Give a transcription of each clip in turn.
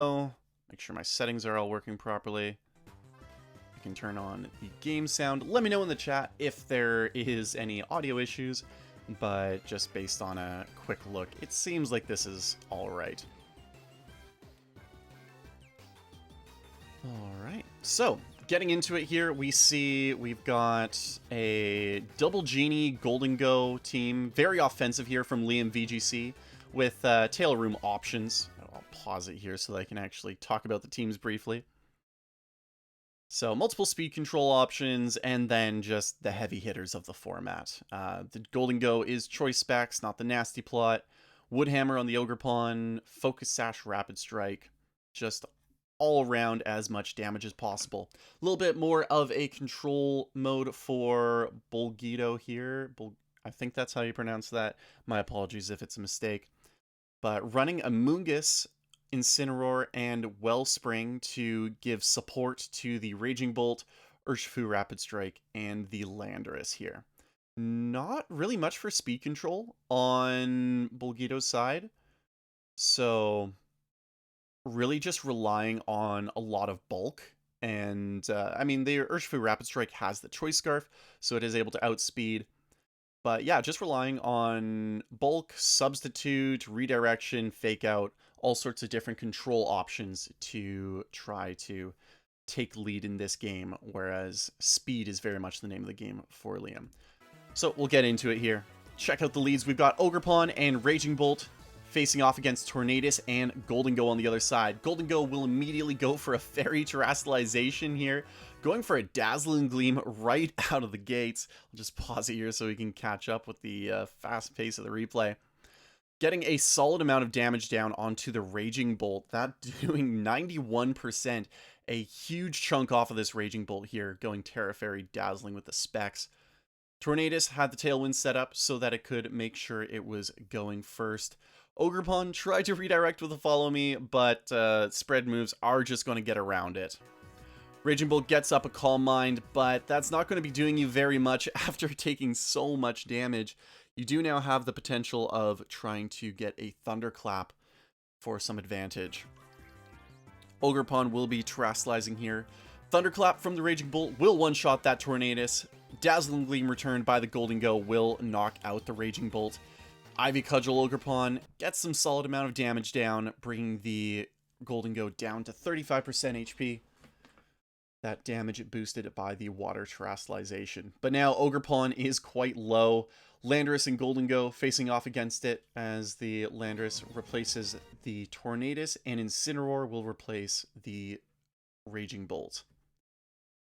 Make sure my settings are all working properly. I can turn on the game sound. Let me know in the chat if there is any audio issues, but just based on a quick look, it seems like this is all right. All right, so getting into it here, we see we've got a double genie golden go team, very offensive here from Liam VGC with tail room options. I'll pause it here so that I can actually talk about the teams briefly. So multiple speed control options, and then just the heavy hitters of the format. The Golden Go is choice specs, not the nasty plot. Woodhammer on the Ogre Pawn, Focus Sash, Rapid Strike, just all around as much damage as possible. A little bit more of a control mode for Bolgido here. I think that's how you pronounce that. My apologies if it's a mistake. But running Amoonguss, Incineroar, and Wellspring to give support to the Raging Bolt, Urshifu Rapid Strike, and the Landorus here. Not really much for speed control on Bolgido's side, so really just relying on a lot of bulk. And, I mean, the Urshifu Rapid Strike has the Choice Scarf, so it is able to outspeed. But yeah, just relying on bulk, substitute, redirection, fake out, all sorts of different control options to try to take lead in this game, whereas speed is very much the name of the game for Liam. So we'll get into it here. Check out the leads. We've got Ogre Pawn and Raging Bolt facing off against Tornadus and Golden Go on the other side. Golden Go will immediately go for a Fairy Terrestrialization here, going for a Dazzling Gleam right out of the gates. I'll just pause it here so we can catch up with the fast pace of the replay. Getting a solid amount of damage down onto the Raging Bolt. That doing 91%. A huge chunk off of this Raging Bolt here, going Terra Fairy Dazzling with the specs. Tornadus had the Tailwind set up so that it could make sure it was going first. Ogre Pawn tried to redirect with a Follow Me, but spread moves are just going to get around it. Raging Bolt gets up a Calm Mind, but that's not going to be doing you very much after taking so much damage. You do now have the potential of trying to get a Thunderclap for some advantage. Ogre Pawn will be terrestrializing here. Thunderclap from the Raging Bolt will one-shot that Tornadus. Dazzling Gleam returned by the Golden Go will knock out the Raging Bolt. Ivy Cudgel Ogre Pawn gets some solid amount of damage down, bringing the Golden Go down to 35% HP. That damage boosted by the Water Terrestrialization. But now Ogre Pawn is quite low. Landorus and Golden Go facing off against it as the Landorus replaces the Tornadus, and Incineroar will replace the Raging Bolt.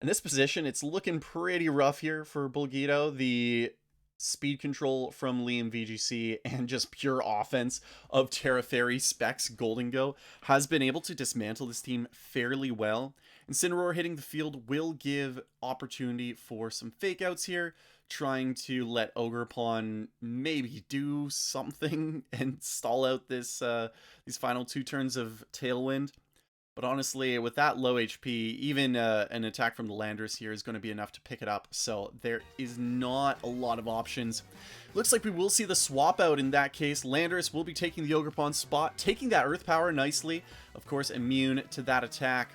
In this position, it's looking pretty rough here for Bolgido. The speed control from Liam VGC and just pure offense of Terra Fairy Specs Golden Go has been able to dismantle this team fairly well. Incineroar hitting the field will give opportunity for some fake outs here, trying to let Ogre Pawn maybe do something and stall out this these final two turns of Tailwind. But honestly, with that low HP, even an attack from the Landorus here is going to be enough to pick it up. So there is not a lot of options. Looks like we will see the swap out in that case. Landorus will be taking the Ogre Pawn spot, taking that Earth Power nicely. Of course, immune to that attack.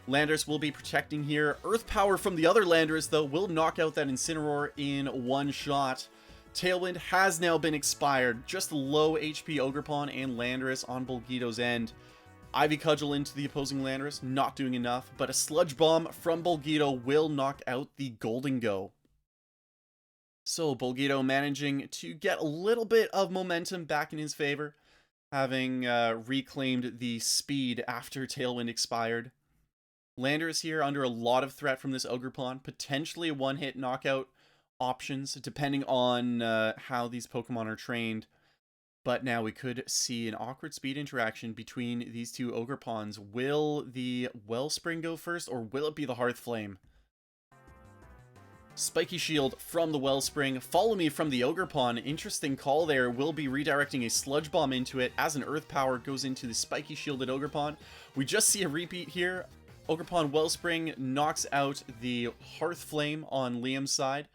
Landorus will be protecting here. Earth Power from the other Landorus, though, will knock out that Incineroar in one shot. Tailwind has now been expired. Just low HP Ogre Pawn and Landorus on Bolgido's end. Ivy Cudgel into the opposing Landorus, not doing enough, but a Sludge Bomb from Bolgido will knock out the Golden Go. So Bolgido managing to get a little bit of momentum back in his favor, having reclaimed the speed after Tailwind expired. Landorus here under a lot of threat from this Ogre Pawn, potentially a one-hit knockout options, depending on how these Pokemon are trained. But now we could see an awkward speed interaction between these two Ogre Pawns. Will the Wellspring go first, or will it be the Hearth Flame? Spiky Shield from the Wellspring. Follow Me from the Ogre Pawn. Interesting call there. Will be redirecting a Sludge Bomb into it as an Earth Power goes into the Spiky Shielded Ogre Pawn. We just see a repeat here. Ogre Pawn Wellspring knocks out the Hearth Flame on Liam's side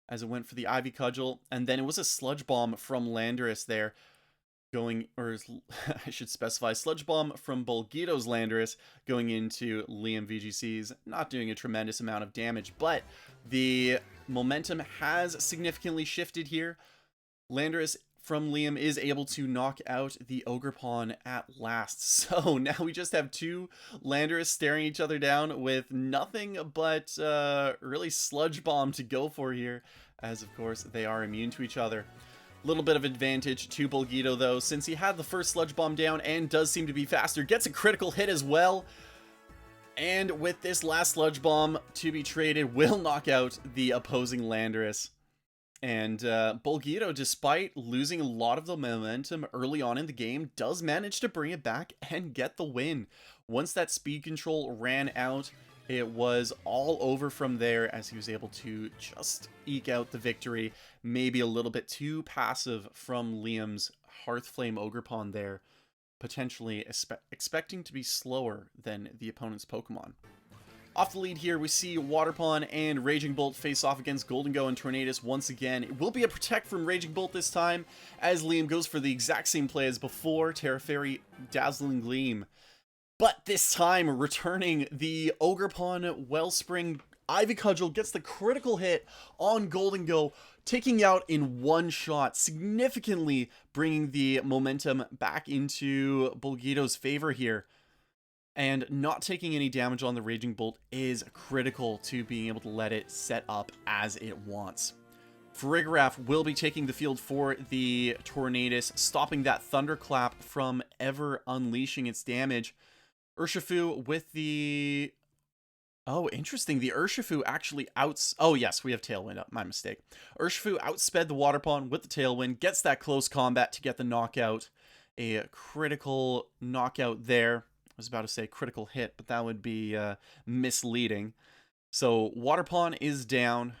as it went for the Ivy Cudgel, and then it was a Sludge Bomb from Landorus there, going, or I should specify, Sludge Bomb from Bolgido's Landorus going into Liam VGC's, not doing a tremendous amount of damage, but the momentum has significantly shifted here. Landorus from Liam is able to knock out the Ogerpon at last. So now we just have two Landorus staring each other down with nothing but really Sludge Bomb to go for here, as of course they are immune to each other. Little bit of advantage to Bolgido though, since he had the first Sludge Bomb down and does seem to be faster. Gets a critical hit as well. And with this last Sludge Bomb to be traded, will knock out the opposing Landorus. And Bolgido, despite losing a lot of the momentum early on in the game, does manage to bring it back and get the win. Once that speed control ran out, it was all over from there as he was able to just eke out the victory. Maybe a little bit too passive from Liam's Hearthflame Ogerpon there, potentially expecting to be slower than the opponent's Pokemon. Off the lead here, we see Waterpon and Raging Bolt face off against Goldengo and Tornadus once again. It will be a Protect from Raging Bolt this time, as Liam goes for the exact same play as before, Terra Fairy, Dazzling Gleam. But this time, returning the Ogerpon Wellspring, Ivy Cudgel gets the critical hit on Goldengo, taking out in one shot, significantly bringing the momentum back into Bolgido's favor here. And not taking any damage on the Raging Bolt is critical to being able to let it set up as it wants. Farigiraf will be taking the field for the Tornadus, stopping that Thunderclap from ever unleashing its damage. Urshifu with the... Oh, interesting. The Urshifu actually Oh, yes, we have Tailwind up. My mistake. Urshifu outsped the Waterpon with the Tailwind, gets that close combat to get the knockout. A critical knockout there. I was about to say critical hit, but that would be misleading. So Waterpon is down.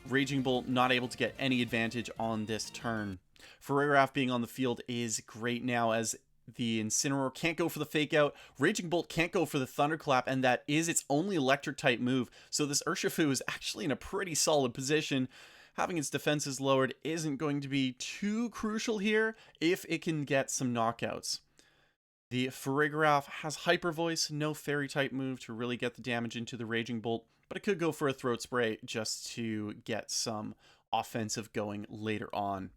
Raging Bolt not able to get any advantage on this turn. Farigiraf being on the field is great now, as the Incineroar can't go for the Fake Out. Raging Bolt can't go for the Thunderclap, and that is its only electric type move. So this Urshifu is actually in a pretty solid position. Having its defenses lowered isn't going to be too crucial here if it can get some knockouts. The Farigiraf has Hyper Voice, no Fairy type move to really get the damage into the Raging Bolt, but it could go for a Throat Spray just to get some offensive going later on.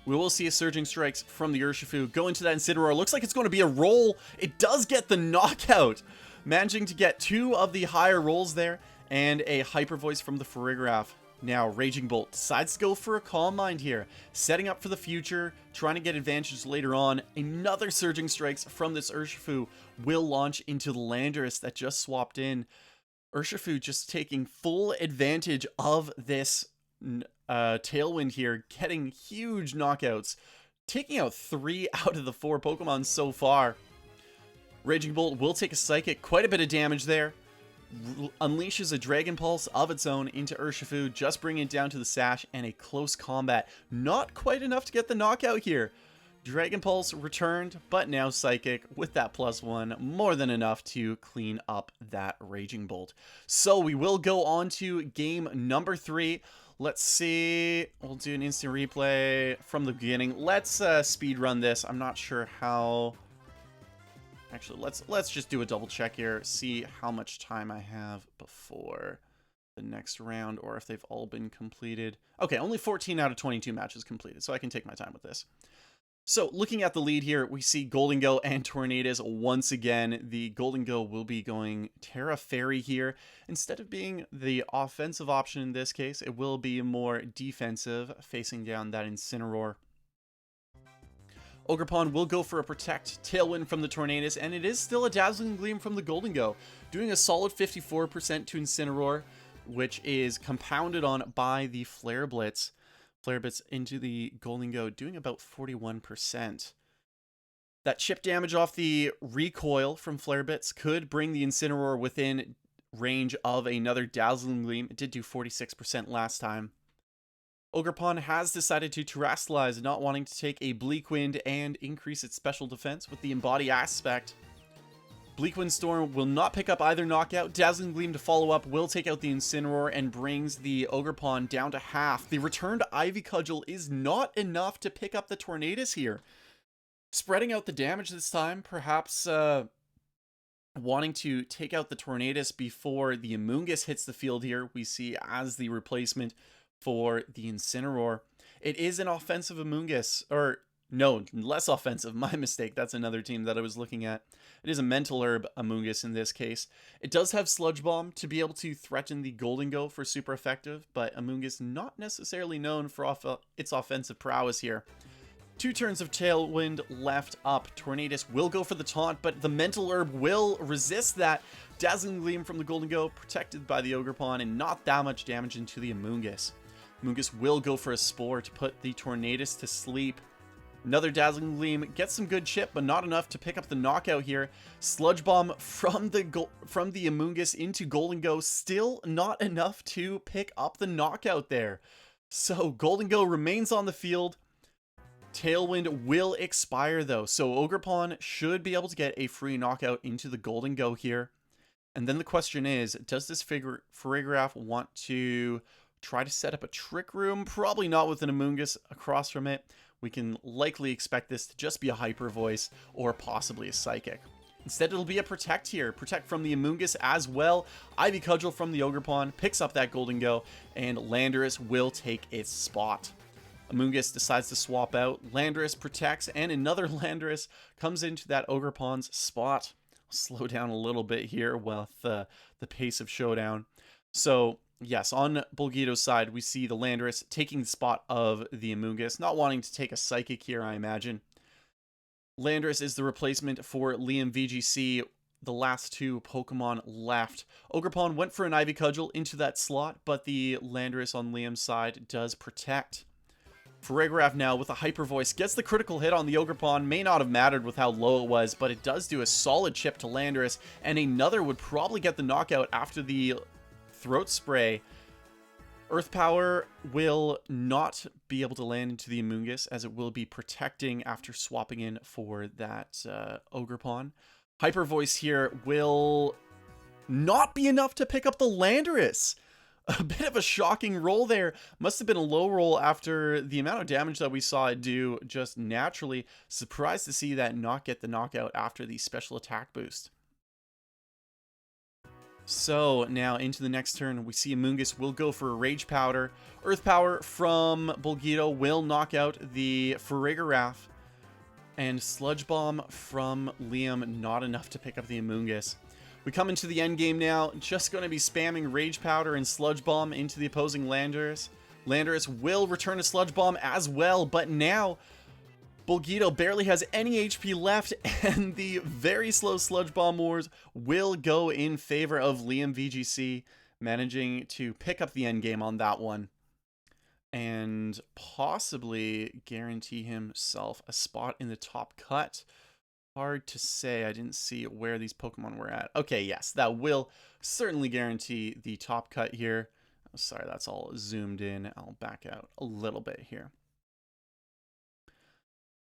We will see a Surging Strikes from the Urshifu go into that Incineroar. Looks like it's going to be a roll. It does get the knockout, managing to get two of the higher rolls there, and a Hyper Voice from the Farigiraf. Now, Raging Bolt decides to go for a Calm Mind here, setting up for the future, trying to get advantage later on. Another Surging Strikes from this Urshifu will launch into the Landorus that just swapped in. Urshifu just taking full advantage of this Tailwind here, getting huge knockouts, taking out 3 out of the 4 Pokemon so far. Raging Bolt will take a Psychic, quite a bit of damage there. Unleashes a Dragon Pulse of its own into Urshifu, just bringing it down to the Sash, and a close combat. Not quite enough to get the knockout here. Dragon Pulse returned, but now Psychic with that +1, more than enough to clean up that Raging Bolt. So we will go on to game number 3. Let's see. We'll do an instant replay from the beginning. Let's speed run this. I'm not sure how... Actually, let's just do a double check here, see how much time I have before the next round, or if they've all been completed. Okay, only 14 out of 22 matches completed, so I can take my time with this. So, looking at the lead here, we see Goldengo and Tornadus once again. The Goldengo will be going Terra Fairy here. Instead of being the offensive option in this case, it will be more defensive, facing down that Incineroar. Ogerpon will go for a Protect, Tailwind from the Tornadus, and it is still a Dazzling Gleam from the Goldengo, doing a solid 54% to Incineroar, which is compounded on by the Flare Blitz. Flare Blitz into the Goldengo, doing about 41%. That chip damage off the recoil from Flare Blitz could bring the Incineroar within range of another Dazzling Gleam. It did do 46% last time. Ogerpon has decided to Terastallize, not wanting to take a Bleak Wind and increase its special defense with the Embody Aspect. Bleak Windstorm will not pick up either knockout. Dazzling Gleam to follow up will take out the Incineroar and brings the Ogerpon down to half. The returned Ivy Cudgel is not enough to pick up the Tornadus here. Spreading out the damage this time, perhaps wanting to take out the Tornadus before the Amoonguss hits the field here, we see as the replacement for the Incineroar. It is an offensive Amoonguss, or no, less offensive, my mistake. That's another team that I was looking at. It is a Mental Herb Amoonguss in this case. It does have Sludge Bomb to be able to threaten the Golden for super effective, but Amoonguss not necessarily known for its offensive prowess here. 2 turns of Tailwind left up. Tornadus will go for the taunt, but the Mental Herb will resist that. Dazzling Gleam from the Golden protected by the Ogerpon, and not that much damage into the Amoonguss. Amoonguss will go for a Spore to put the Tornadus to sleep. Another Dazzling Gleam gets some good chip, but not enough to pick up the knockout here. Sludge Bomb from the Amoonguss into Golden still not enough to pick up the knockout there. So Golden remains on the field. Tailwind will expire though, so Ogerpon should be able to get a free knockout into the Golden here. And then the question is, does this Farigiraf want to try to set up a Trick Room? Probably not with an Amoonguss across from it. We can likely expect this to just be a Hyper Voice or possibly a Psychic. Instead, it'll be a Protect here. Protect from the Amoonguss as well. Ivy Cudgel from the Ogerpon picks up that Golden and Landorus will take its spot. Amoonguss decides to swap out. Landorus protects, and another Landorus comes into that Ogerpon's spot. I'll slow down a little bit here with the pace of Showdown. So yes, on Bolgito's side, we see the Landorus taking the spot of the Amoonguss, not wanting to take a Psychic here, I imagine. Landorus is the replacement for Liam VGC, the last 2 Pokemon left. Ogerpon went for an Ivy Cudgel into that slot, but the Landorus on Liam's side does protect. Farigiraf now with a Hyper Voice gets the critical hit on the Ogerpon. May not have mattered with how low it was, but it does do a solid chip to Landorus, and another would probably get the knockout after the Throat Spray. Earth Power will not be able to land into the Amoonguss, as it will be protecting after swapping in for that Ogerpon. Hyper Voice here will not be enough to pick up the Landorus. A bit of a shocking roll there. Must have been a low roll after the amount of damage that we saw it do just naturally. Surprised to see that not get the knockout after the special attack boost. So now into the next turn, we see Amoonguss will go for a Rage Powder. Earth Power from Bolgito will knock out the Farigiraf. And Sludge Bomb from Liam, not enough to pick up the Amoonguss. We come into the end game now, just going to be spamming Rage Powder and Sludge Bomb into the opposing Landorus. Landorus will return a Sludge Bomb as well, but now Bolgito barely has any HP left, and the very slow Sludge Bomb wars will go in favor of Liam VGC, managing to pick up the end game on that one and possibly guarantee himself a spot in the top cut. Hard to say. I didn't see where these Pokemon were at. Okay, yes, that will certainly guarantee the top cut here. Oh, sorry, that's all zoomed in. I'll back out a little bit here.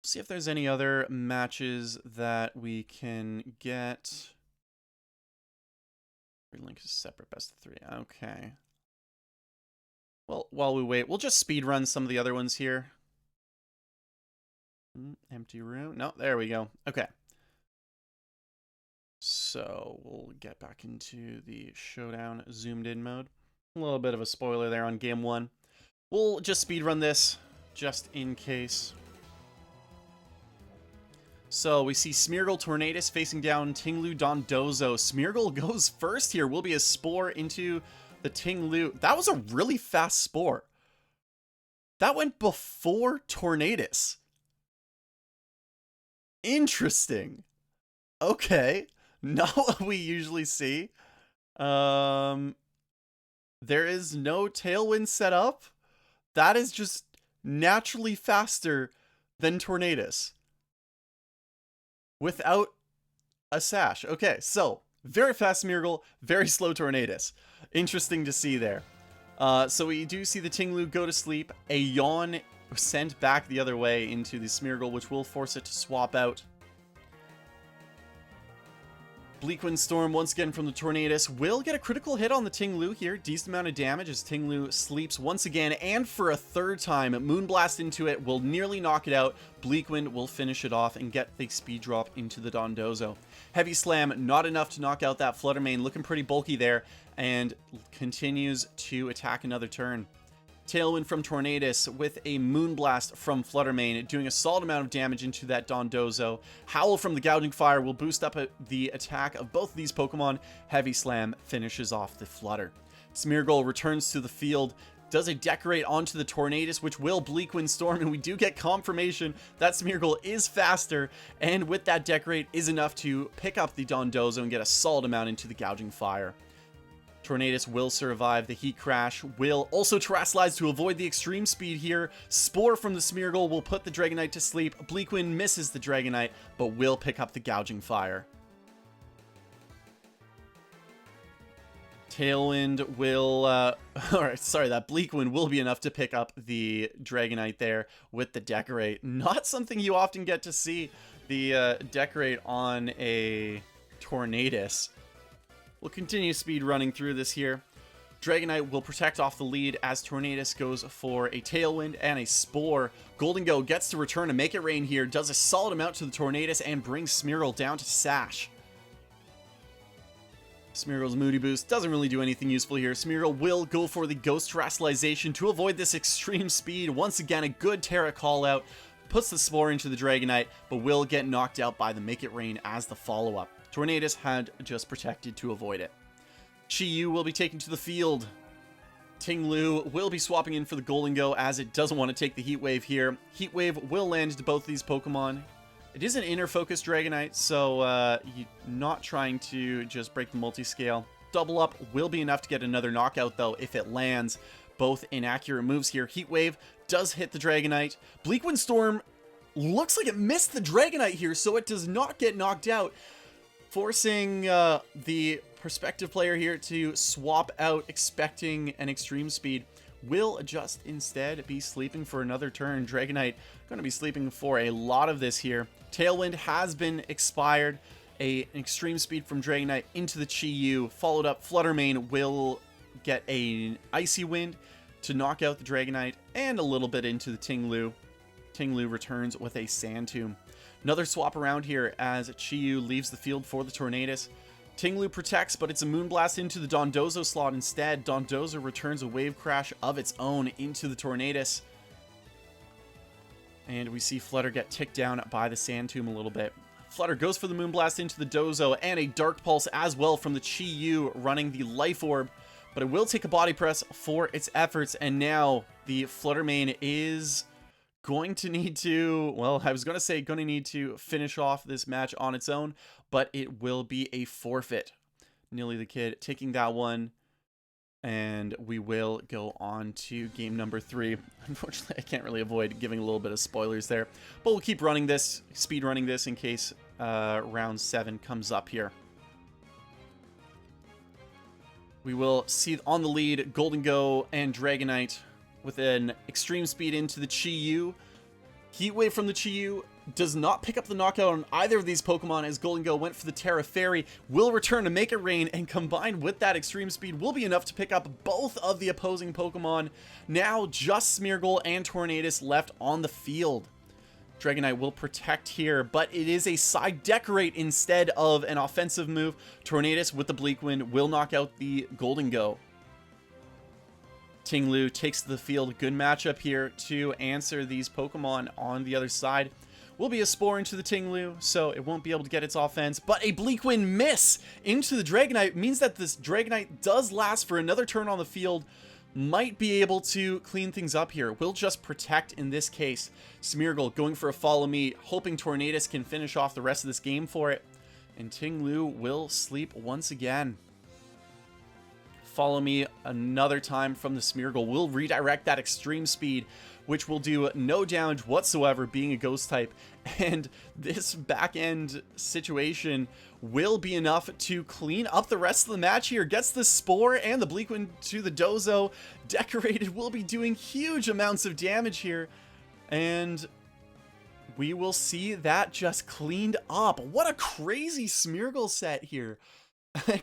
See if there's any other matches that we can get. Link is separate best of 3. Okay. Well, while we wait, we'll just speed run some of the other ones here. Empty room. No, there we go. Okay. So we'll get back into the Showdown zoomed in mode. A little bit of a spoiler there on game 1. We'll just speed run this just in case. So we see Smeargle Tornadus facing down Tinglu Dondozo. Smeargle goes first here. Will be a Spore into the Tinglu. That was a really fast Spore. That went before Tornadus. Interesting. Okay. Not what we usually see. There is no Tailwind set up. That is just naturally faster than Tornadus. Without a sash. Okay, so very fast Smeargle, very slow Tornadus. Interesting to see there. So we do see the Tinglu go to sleep. A Yawn sent back the other way into the Smeargle, which will force it to swap out. Bleak Wind Storm once again from the Tornadus will get a critical hit on the Ting Lu here. Decent amount of damage as Ting Lu sleeps once again, and for a third time. Moonblast into it will nearly knock it out. Bleak Wind will finish it off and get the speed drop into the Dondozo. Heavy Slam, not enough to knock out that Fluttermane, looking pretty bulky there, and continues to attack another turn. Tailwind from Tornadus with a Moonblast from Fluttermane, doing a solid amount of damage into that Dondozo. Howl from the Gouging Fire will boost up the attack of both of these Pokemon. Heavy Slam finishes off the Flutter. Smeargle returns to the field, does a Decorate onto the Tornadus, which will Bleak Wind Storm, and we do get confirmation that Smeargle is faster, and with that Decorate is enough to pick up the Dondozo and get a solid amount into the Gouging Fire. Tornadus will survive the Heat Crash, will also Terrasilize to avoid the extreme speed here. Spore from the Smeargle will put the Dragonite to sleep. Bleak Wind misses the Dragonite, but will pick up the Gouging Fire. Tailwind will, that Bleak Wind will be enough to pick up the Dragonite there with the Decorate. Not something you often get to see, the Decorate on a Tornadus. We'll continue speed running through this here. Dragonite will protect off the lead as Tornadus goes for a Tailwind and a Spore. Goldengo gets to return to Make It Rain here, does a solid amount to the Tornadus, and brings Smeargle down to Sash. Smeargle's Moody Boost doesn't really do anything useful here. Smeargle will go for the Ghost Terrasilization to avoid this extreme speed. Once again, a good Terra call out. Puts the Spore into the Dragonite, but will get knocked out by the Make It Rain as the follow-up. Tornadus had just protected to avoid it. Chi-Yu will be taken to the field. Ting Lu will be swapping in for the Goldengo as it doesn't want to take the Heat Wave here. Heat Wave will land to both of these Pokemon. It is an inner focus Dragonite, so you're not trying to just break the multi-scale. Double up will be enough to get another knockout though if it lands. Both inaccurate moves here. Heat Wave does hit the Dragonite. Bleak Wind Storm looks like it missed the Dragonite here, so it does not get knocked out, forcing the prospective player here to swap out, expecting an extreme speed. Will just instead be sleeping for another turn. Dragonite going to be sleeping for a lot of this here. Tailwind has been expired. An extreme speed from Dragonite into the Chi-Yu, followed up. Fluttermane will get an Icy Wind to knock out the Dragonite, and a little bit into the Ting Lu. Ting Lu returns with a Sand Tomb. Another swap around here as Chi-Yu leaves the field for the Tornadus. Ting Lu protects, but it's a Moonblast into the Dondozo slot instead. Dondozo returns a Wave Crash of its own into the Tornadus. And we see Flutter get ticked down by the Sand Tomb a little bit. Flutter goes for the Moonblast into the Dozo, and a Dark Pulse as well from the Chi-Yu running the Life Orb. But it will take a Body Press for its efforts, and now the Fluttermane is going to need to, well, I was going to say going to need to finish off this match on its own, but it will be a forfeit. Nilly the Kid taking that one, and we will go on to game number 3. Unfortunately, I can't really avoid giving a little bit of spoilers there, but we'll keep running this, speed running this in case round 7 comes up here. We will see on the lead Goldengo and Dragonite with an extreme speed into the Chi-Yu. Heat Wave from the Chi-Yu does not pick up the knockout on either of these Pokemon as Goldengo went for the Terra Fairy, will return to Make It Rain, and combined with that extreme speed will be enough to pick up both of the opposing Pokemon. Now just Smeargle and Tornadus left on the field. Dragonite will protect here, but it is a side Decorate instead of an offensive move. Tornadus with the Bleak Wind will knock out the Goldengo. Ting Lu takes the field. Good matchup here to answer these Pokemon on the other side. Will be a Spore into the Ting Lu, so it won't be able to get its offense, but a Bleak Wind miss into the Dragonite means that this Dragonite does last for another turn on the field. Might be able to clean things up here. Will just protect in this case. Smeargle going for a Follow Me, hoping Tornadus can finish off the rest of this game for it. And Ting Lu will sleep once again. Follow Me another time from the Smeargle will redirect that extreme speed, which will do no damage whatsoever being a ghost type. And this back end situation will be enough to clean up the rest of the match here. Gets the Spore and the Bleak Wind to the Dozo. Decorated will be doing huge amounts of damage here. And we will see that just cleaned up. What a crazy Smeargle set here.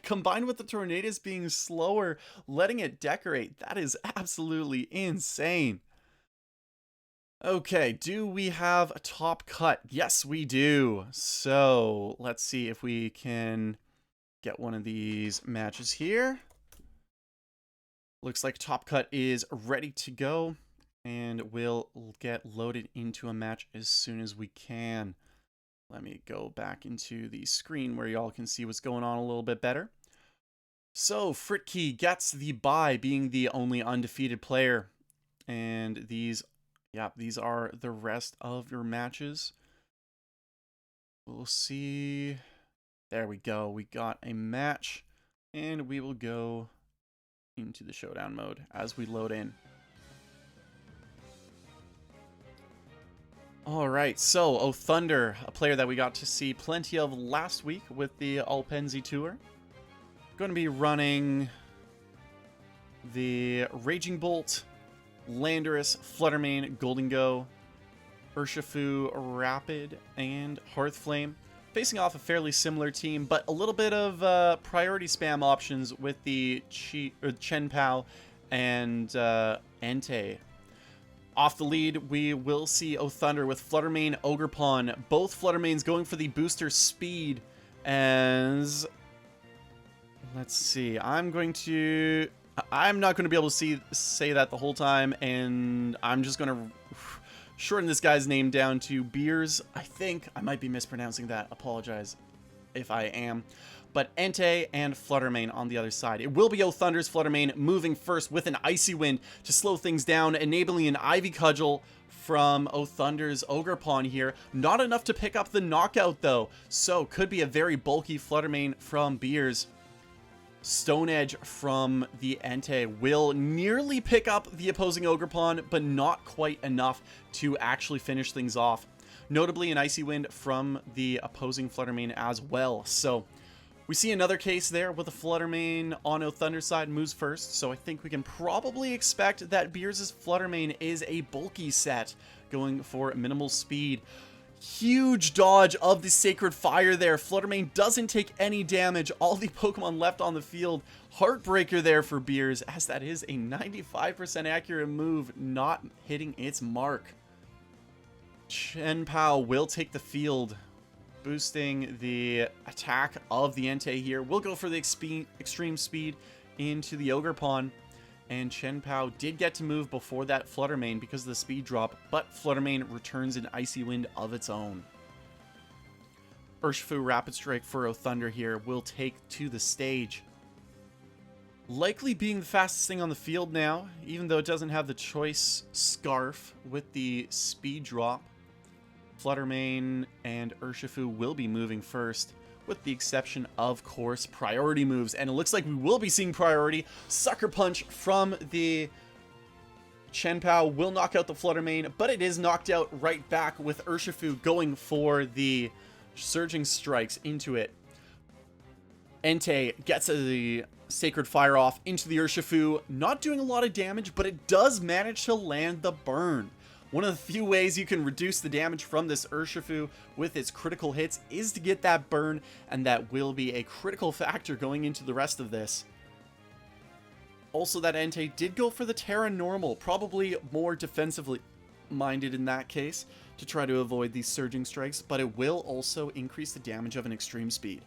Combined with the Tornadus being slower, letting it decorate. That is absolutely insane. Okay, do we have a top cut? Yes, we do. So let's see if we can get one of these matches here. Looks like top cut is ready to go, and we'll get loaded into a match as soon as we can. Let me go back into the screen where y'all can see what's going on a little bit better. So Fritke gets the bye, being the only undefeated player. And these are the rest of your matches. We'll see. There we go. We got a match, and we will go into the showdown mode as we load in. Alright, so Thunder, a player that we got to see plenty of last week with the Alpensee tour. Going to be running the Raging Bolt, Landorus, Fluttermane, Goldengo, Urshifu, Rapid, and Hearthflame. Facing off a fairly similar team, but a little bit of priority spam options with the Chenpao and Entei. Off the lead, we will see Thunder with Fluttermane, Ogerpon. Both Fluttermanes going for the booster speed as... Let's see. I'm not going to be able to say that the whole time, and I'm just going to shorten this guy's name down to Beers. I think I might be mispronouncing that. Apologize if I am. But Entei and Fluttermane on the other side. It will be Thunder's Fluttermane moving first with an Icy Wind to slow things down, enabling an Ivy Cudgel from Thunder's Ogerpon here. Not enough to pick up the knockout though, so could be a very bulky Fluttermane from Beers. Stone Edge from the Entei will nearly pick up the opposing Ogerpon, but not quite enough to actually finish things off. Notably an Icy Wind from the opposing Fluttermane as well. So we see another case there with the Fluttermane on Thunder's side moves first, so I think we can probably expect that Beers' Fluttermane is a bulky set, going for minimal speed. Huge dodge of the Sacred Fire there. Fluttermane doesn't take any damage. All the Pokemon left on the field. Heartbreaker there for Beers, as that is a 95% accurate move, not hitting its mark. Chenpao will take the field, boosting the attack of the Entei here. We'll go for the extreme speed into the Ogerpon. And Chenpao did get to move before that Fluttermane because of the speed drop, but Fluttermane returns an Icy Wind of its own. Urshifu Rapid Strike for Thunder here will take to the stage. Likely being the fastest thing on the field now, even though it doesn't have the choice Scarf with the speed drop. Fluttermane and Urshifu will be moving first, with the exception, of course, priority moves. And it looks like we will be seeing priority. Sucker Punch from the Chenpao will knock out the Fluttermane, but it is knocked out right back with Urshifu going for the Surging Strikes into it. Entei gets the Sacred Fire off into the Urshifu, not doing a lot of damage, but it does manage to land the burn. One of the few ways you can reduce the damage from this Urshifu with its critical hits is to get that burn, and that will be a critical factor going into the rest of this. Also, that Entei did go for the Terra Normal, probably more defensively minded in that case, to try to avoid these Surging Strikes, but it will also increase the damage of an extreme speed.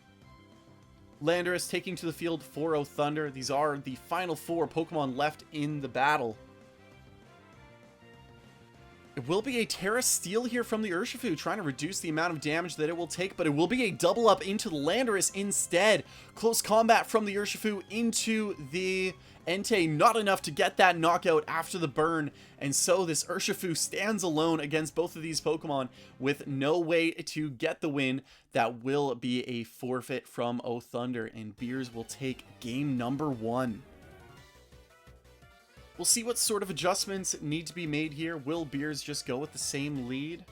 Landorus taking to the field for Thunder. These are the final 4 Pokemon left in the battle. It will be a Terra Steel here from the Urshifu, trying to reduce the amount of damage that it will take, but it will be a double up into the Landorus instead. Close combat from the Urshifu into the Entei, not enough to get that knockout after the burn, and so this Urshifu stands alone against both of these Pokemon with no way to get the win. That will be a forfeit from Thunder, and Beers will take game number 1. We'll see what sort of adjustments need to be made here. Will Beers just go with the same lead?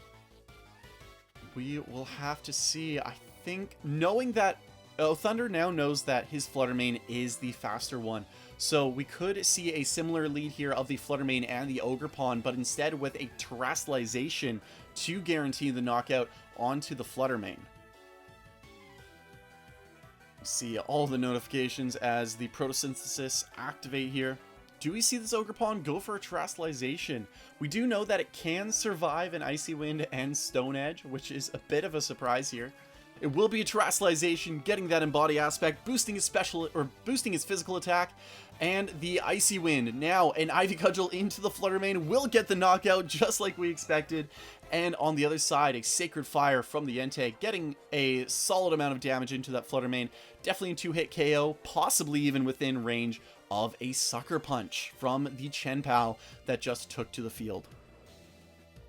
We will have to see. I think, knowing that Thunder now knows that his Fluttermane is the faster one, so we could see a similar lead here of the Fluttermane and the Ogerpon, but instead with a Terastallization to guarantee the knockout onto the Fluttermane. See all the notifications as the Photosynthesis activate here. Do we see this Ogerpon go for a Terastallization? We do know that it can survive an Icy Wind and Stone Edge, which is a bit of a surprise here. It will be a Terastallization, getting that Embody aspect, boosting his boosting his physical attack, and the Icy Wind. Now, an Ivy Cudgel into the Fluttermane will get the knockout just like we expected. And on the other side, a Sacred Fire from the Entei, getting a solid amount of damage into that Fluttermane. Definitely a 2-hit KO, possibly even within range of a Sucker Punch from the Chien-Pao that just took to the field.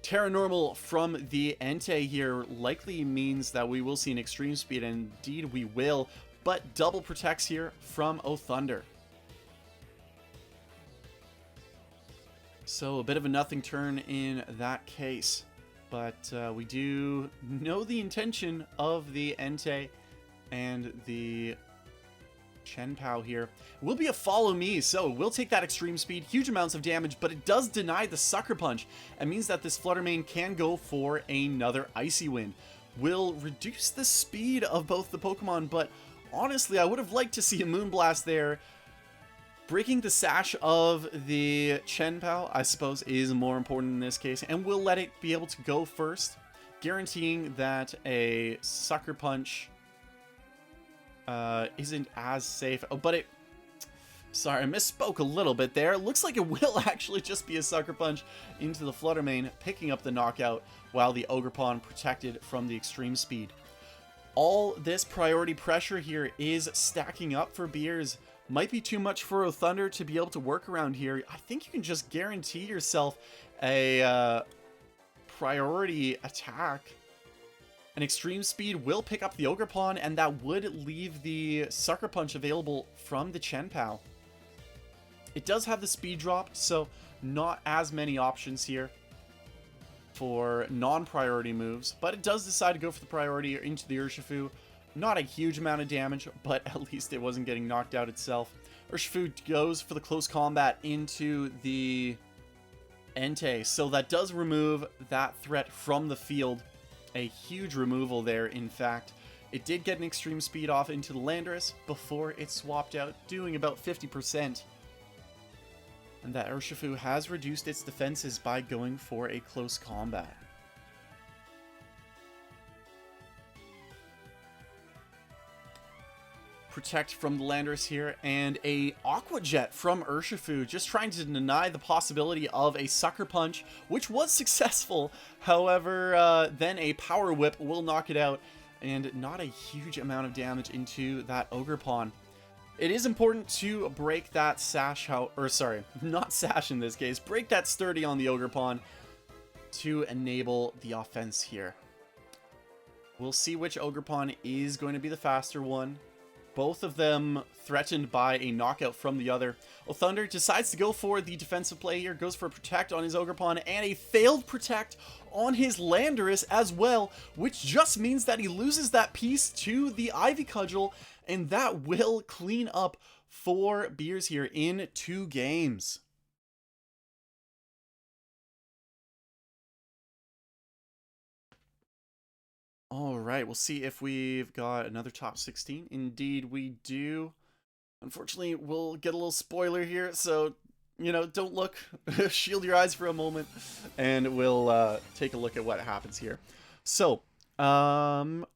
Terra Normal from the Entei here likely means that we will see an Extreme Speed, and indeed we will, but double protects here from Thunder. So a bit of a nothing turn in that case, but we do know the intention of the Entei and the Chien-Pao here. It will be a follow me, so it will take that extreme speed, huge amounts of damage, but it does deny the Sucker Punch. It means that this Fluttermane can go for another Icy Wind. Will reduce the speed of both the Pokemon, but honestly, I would have liked to see a Moonblast there. Breaking the sash of the Chien-Pao, I suppose, is more important in this case, and we'll let it be able to go first, guaranteeing that a Sucker Punch isn't as safe. Oh, but it... Sorry, I misspoke a little bit there. It looks like it will actually just be a Sucker Punch into the Fluttermane, picking up the knockout, while the Ogerpon protected from the extreme speed. All this priority pressure here is stacking up for Beers. Might be too much for Thunder to be able to work around here. I think you can just guarantee yourself a priority attack. An extreme speed will pick up the Ogerpon, and that would leave the Sucker Punch available from the Chien-Pao. It does have the speed drop, so not as many options here for non-priority moves, but it does decide to go for the priority into the Urshifu. Not a huge amount of damage, but at least it wasn't getting knocked out itself. Urshifu goes for the close combat into the Entei, so that does remove that threat from the field. A huge removal there, in fact. It did get an extreme speed off into the Landorus before it swapped out, doing about 50%. And that Urshifu has reduced its defenses by going for a close combat. Protect from the Landorus here, and a Aqua Jet from Urshifu, just trying to deny the possibility of a Sucker Punch, which was successful. However, then a Power Whip will knock it out, and not a huge amount of damage into that Ogerpon. It is important to break that sash, not sash in this case, break that sturdy on the Ogerpon to enable the offense here. We'll see which Ogerpon is going to be the faster one. Both of them threatened by a knockout from the other. Thunder decides to go for the defensive play here, goes for a Protect on his Ogerpon, and a failed Protect on his Landorus as well, which just means that he loses that piece to the Ivy Cudgel, and that will clean up for Beers here in 2 games. All right, we'll see if we've got another top 16. Indeed, we do. Unfortunately, we'll get a little spoiler here, so, you know, don't look. Shield your eyes for a moment, and we'll take a look at what happens here. So, an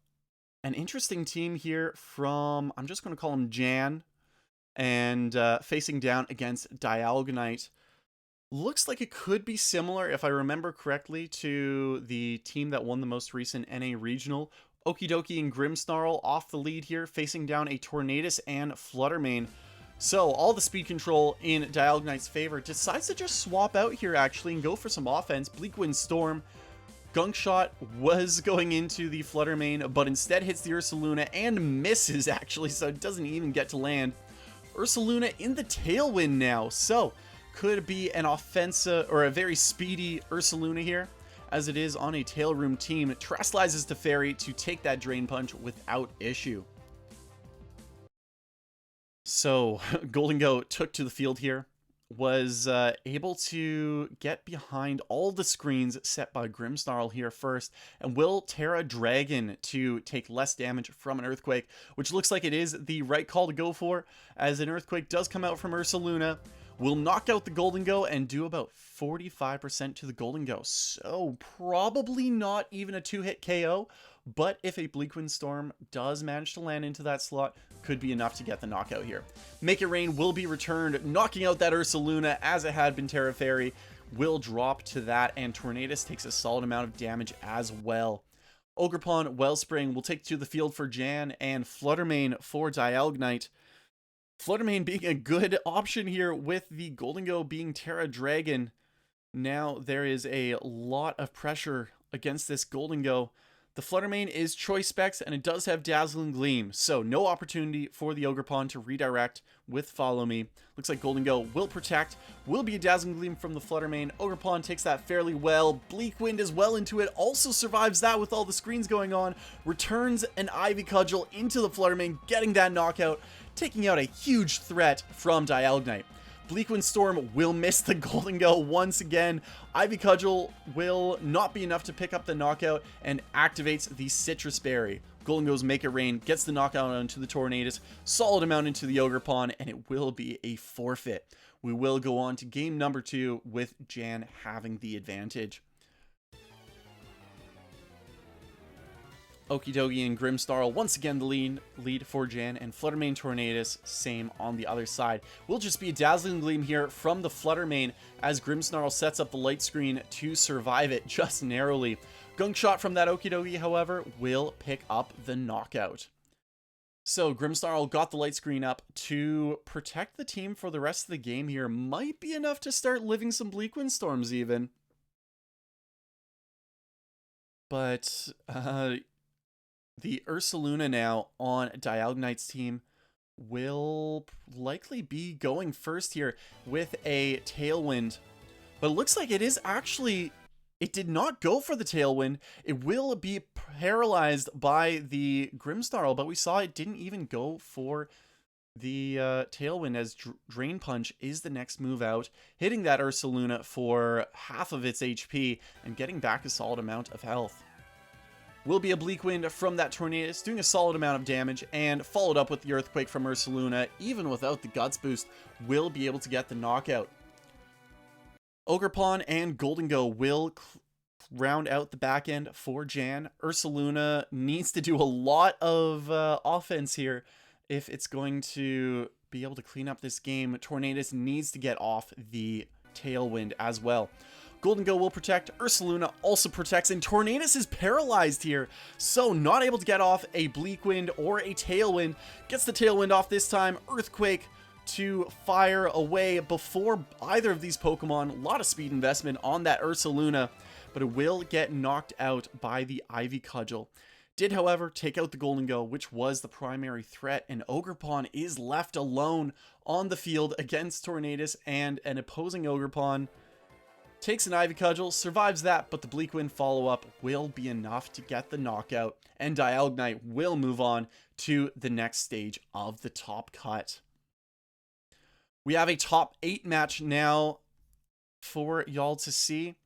interesting team here from, I'm just going to call him Jan, and facing down against Dialgonite. Looks like it could be similar, if I remember correctly, to the team that won the most recent NA Regional. Okidoki and Grimmsnarl off the lead here, facing down a Tornadus and Fluttermane. So, all the speed control in Dialgonite's favor. Decides to just swap out here, actually, and go for some offense. Bleakwind Storm. Gunk Shot was going into the Fluttermane, but instead hits the Ursaluna and misses, actually, so it doesn't even get to land. Ursaluna in the Tailwind now, so could be an offensive or a very speedy Ursaluna here, as it is on a Tail Room team. Terastallizes to Fairy to take that Drain Punch without issue. So Golden Go took to the field here, was able to get behind all the screens set by Grimmsnarl here first, and will Terra Dragon to take less damage from an Earthquake, which looks like it is the right call to go for, as an Earthquake does come out from Ursaluna, will knock out the Golden Go and do about 45% to the Golden Go. So probably not even a 2-hit KO, but if a Bleakwind Storm does manage to land into that slot, could be enough to get the knockout here. Make It Rain will be returned, knocking out that Ursaluna as it had been Terra Fairy, will drop to that, and Tornadus takes a solid amount of damage as well. Ogerpon Wellspring will take to the field for Jan, and Fluttermane for Dialgnite. Fluttermane being a good option here with the Golden Go being Terra Dragon. Now there is a lot of pressure against this Golden Go. The Fluttermane is choice specs, and it does have Dazzling Gleam, so no opportunity for the Ogerpon to redirect with Follow Me. Looks like Golden Go will protect, will be a Dazzling Gleam from the Fluttermane. Ogerpon takes that fairly well. Bleakwind is well into it, also survives that with all the screens going on. Returns an Ivy Cudgel into the Fluttermane, getting that knockout, taking out a huge threat from Dialgnite. Bleakwind Storm will miss the Golden Go once again. Ivy Cudgel will not be enough to pick up the knockout and activates the Citrus Berry. Golden Go's Make It Rain gets the knockout onto the Tornadus, solid amount into the Ogerpon, and it will be a forfeit. We will go on to game number 2 with Jan having the advantage. Okie Dokie and Grimmsnarl once again the lead for Jan, and Fluttermane Tornadus same on the other side. Will just be a Dazzling Gleam here from the Fluttermane as Grimmsnarl sets up the light screen to survive it just narrowly. Gunk Shot from that Okie Dokie, however, will pick up the knockout. So Grimmsnarl got the light screen up to protect the team for the rest of the game here. Might be enough to start living some Bleakwind Storms even. But, the Ursaluna now on Dialgnite's team will likely be going first here with a Tailwind. But it looks like it is actually, it did not go for the Tailwind. It will be paralyzed by the Grimmsnarl, but we saw it didn't even go for the Tailwind, as Drain Punch is the next move out, hitting that Ursaluna for half of its HP and getting back a solid amount of health. Will be a Bleakwind from that Tornadus, doing a solid amount of damage, and followed up with the Earthquake from Ursaluna, even without the Guts boost, will be able to get the knockout. Ogerpon and Golden Go will round out the back end for Jan. Ursaluna needs to do a lot of offense here if it's going to be able to clean up this game. Tornadus needs to get off the Tailwind as well. Golden Go will protect, Ursaluna also protects, and Tornadus is paralyzed here, so not able to get off a Bleakwind or a Tailwind. Gets the Tailwind off this time, Earthquake to fire away before either of these Pokemon. A lot of speed investment on that Ursaluna, but it will get knocked out by the Ivy Cudgel. Did, however, take out the Golden Go, which was the primary threat, and Ogerpon is left alone on the field against Tornadus, and an opposing Ogerpon takes an Ivy Cudgel, survives that, but the Bleakwind follow-up will be enough to get the knockout, and Dialgnite will move on to the next stage of the top cut. We have a top 8 match now for y'all to see.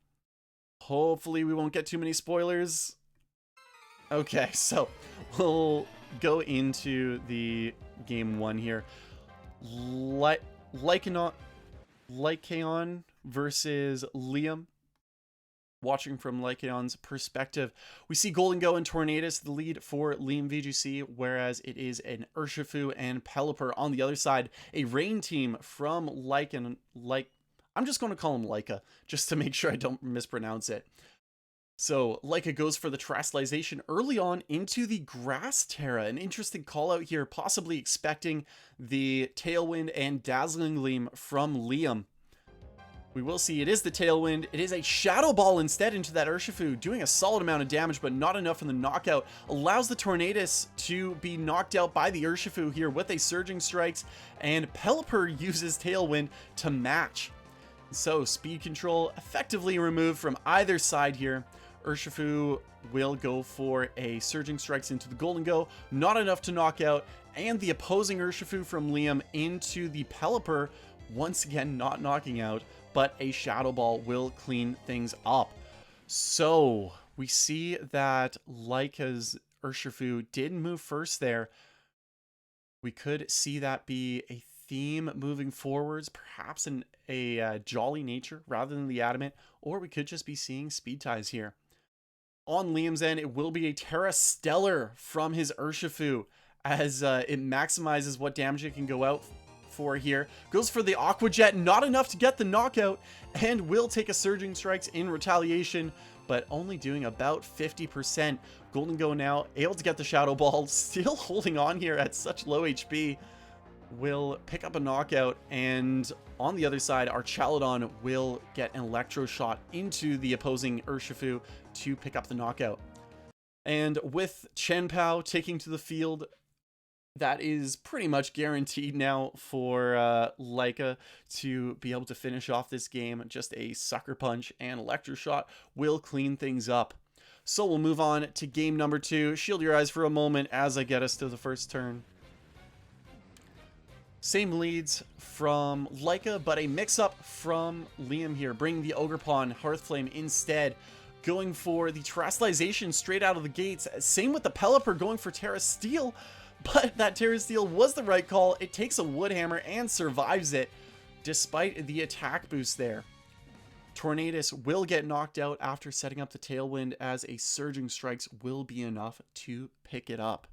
Hopefully we won't get too many spoilers. Okay, so we'll go into the game 1 here. Lycaon versus Liam. Watching from Lycaon's perspective, we see Golden Go and Tornadus the lead for Liam VGC, whereas it is an Urshifu and Pelipper on the other side. A Rain team from Lycan, I'm just going to call him Lyca, just to make sure I don't mispronounce it. So Lyca goes for the Terastallization early on into the Grass Terra. An interesting call out here, possibly expecting the Tailwind and Dazzling Gleam from Liam. We will see it is the Tailwind. It is a Shadow Ball instead into that Urshifu, doing a solid amount of damage, but not enough in the knockout. Allows the Tornadus to be knocked out by the Urshifu here with a Surging Strikes, and Pelipper uses Tailwind to match. So speed control effectively removed from either side here. Urshifu will go for a Surging Strikes into the Golden Go. Not enough to knock out. And the opposing Urshifu from Liam into the Pelipper. Once again, not knocking out. But a Shadow Ball will clean things up. So we see that Leica's Urshifu did move first there. We could see that be a theme moving forwards, perhaps in a jolly nature rather than the adamant, or we could just be seeing speed ties here. On Liam's end, it will be a Terra Stellar from his Urshifu as it maximizes what damage it can go out for here. Goes for the Aqua Jet, not enough to get the knockout, and will take a Surging Strikes in retaliation, but only doing about 50%. Golden Go now, able to get the Shadow Ball, still holding on here at such low HP. Will pick up a knockout, and on the other side, our Chaladon will get an Electro Shot into the opposing Urshifu to pick up the knockout. And with Chien-Pao taking to the field, that is pretty much guaranteed now for Leica to be able to finish off this game. Just a Sucker Punch and Electro Shot will clean things up. So we'll move on to game number 2. Shield your eyes for a moment as I get us to the first turn. Same leads from Leica, but a mix-up from Liam here, bringing the Ogerpon Hearthflame instead, going for the Terastallization straight out of the gates. Same with the Pelipper, going for Terra Steel, but that Terra Steel was the right call. It takes a Wood Hammer and survives it, despite the attack boost there. Tornadus will get knocked out after setting up the Tailwind, as a Surging Strikes will be enough to pick it up.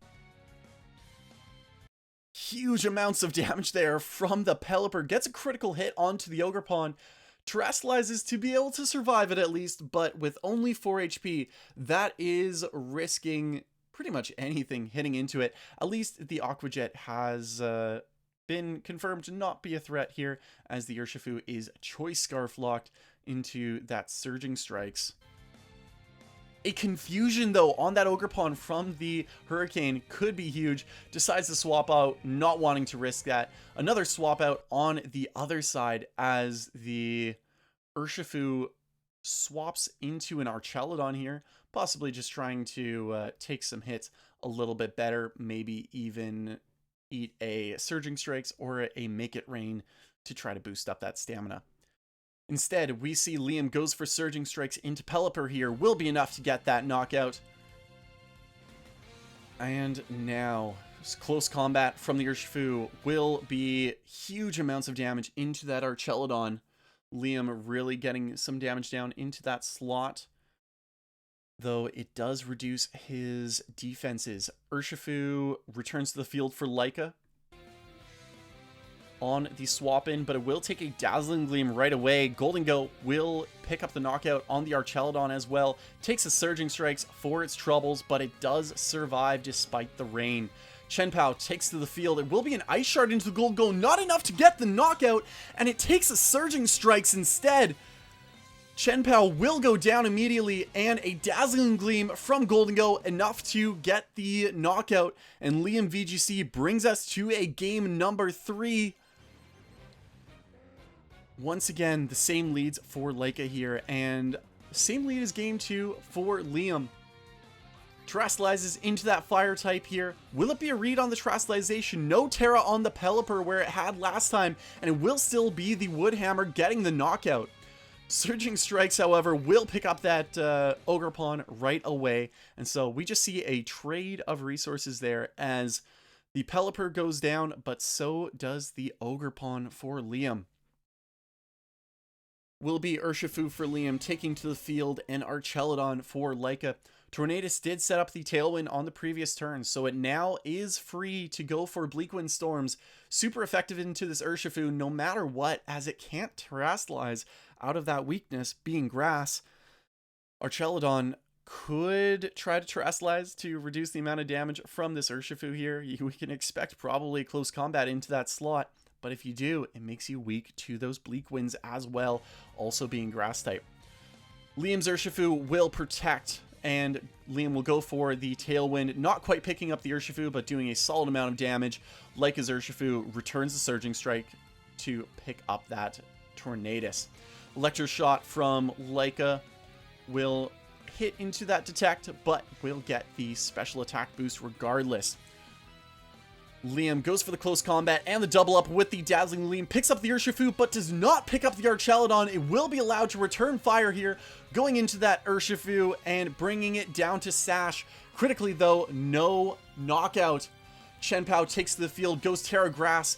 Huge amounts of damage there from the Pelipper. Gets a critical hit onto the Ogerpon. Terastallizes to be able to survive it at least, but with only 4 HP, that is risking pretty much anything hitting into it. At least the Aqua Jet has been confirmed to not be a threat here, as the Urshifu is Choice Scarf locked into that Surging Strikes. A confusion, though, on that Ogerpon from the Hurricane could be huge. Decides to swap out, not wanting to risk that. Another swap out on the other side as the Urshifu swaps into an Archelodon here. Possibly just trying to take some hits a little bit better. Maybe even eat a Surging Strikes or a Make It Rain to try to boost up that stamina. Instead, we see Liam goes for Surging Strikes into Pelipper here. Will be enough to get that knockout. And now, close combat from the Urshifu will be huge amounts of damage into that Archelodon. Liam really getting some damage down into that slot, though it does reduce his defenses. Urshifu returns to the field for Leica on the swap in, but it will take a Dazzling Gleam right away. Golden Go will pick up the knockout on the Archelodon as well. Takes a Surging Strikes for its troubles, but it does survive despite the rain. Chien-Pao takes to the field. It will be an Ice Shard into the Golden Go, not enough to get the knockout, and it takes a Surging Strikes instead. Chien-Pao will go down immediately, and a Dazzling Gleam from Golden Go, enough to get the knockout, and Liam VGC brings us to a game number 3. Once again, the same leads for Leica here, and same lead as game 2 for Liam. Terastallizes into that fire type here. Will it be a read on the Terastallization? No Terra on the Pelipper where it had last time, and it will still be the Wood Hammer getting the knockout. Surging Strikes, however, will pick up that Ogerpon right away, and so we just see a trade of resources there as the Pelipper goes down, but so does the Ogerpon for Liam. Will be Urshifu for Liam, taking to the field, and Archelodon for Leica. Tornadus did set up the Tailwind on the previous turn, so it now is free to go for Bleakwind Storms. Super effective into this Urshifu no matter what, as it can't Terastallize out of that weakness, being grass. Archelodon could try to Terastallize to reduce the amount of damage from this Urshifu here. We can expect probably close combat into that slot. But if you do, it makes you weak to those Bleak Winds as well, also being grass type. Liam's Urshifu will protect, and Liam will go for the Tailwind, not quite picking up the Urshifu, but doing a solid amount of damage. Leica's Urshifu returns the Surging Strike to pick up that Tornadus. Electro Shot from Leica will hit into that detect, but will get the special attack boost regardless. Liam goes for the close combat and the double up with the Dazzling Gleam, picks up the Urshifu, but does not pick up the Archelodon. It will be allowed to return fire here, going into that Urshifu and bringing it down to Sash. Critically though, no knockout. Chen Pao takes to the field, goes Terra Grass,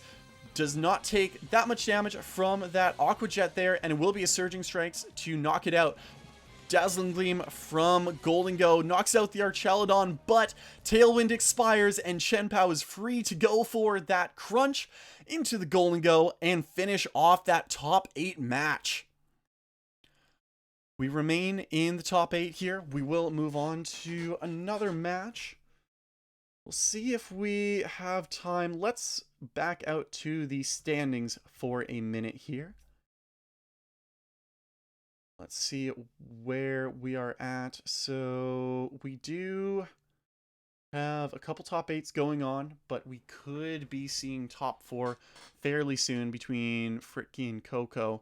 does not take that much damage from that Aqua Jet there, and it will be a Surging Strikes to knock it out. Dazzling Gleam from Golden Go knocks out the Archelodon, but Tailwind expires and Chen Pao is free to go for that crunch into the Golden Go and finish off that top 8 match. We remain in the top 8 here. We will move on to another match. We'll see if we have time. Let's back out to the standings for a minute here. Let's see where we are at. So we do have a couple top 8s going on, but we could be seeing top 4 fairly soon between Fritky and Coco.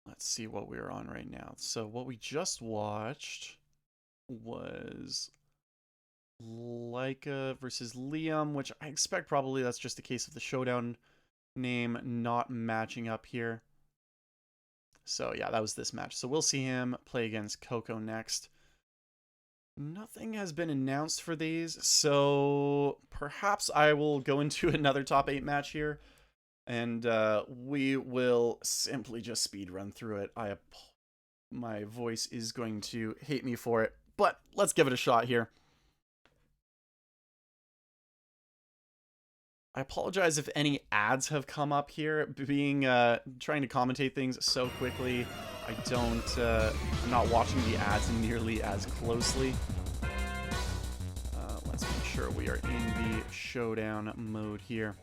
Let's see what we're on right now. So what we just watched was Leica versus Liam, which I expect probably that's just a case of the Showdown name not matching up here. So yeah, that was this match. So we'll see him play against Coco next. Nothing has been announced for these, so perhaps I will go into another top 8 match here, and we will simply just speed run through it. My voice is going to hate me for it, but let's give it a shot here. I apologize if any ads have come up here. Being trying to commentate things so quickly, I'm not watching the ads nearly as closely. Let's make sure we are in the Showdown mode here.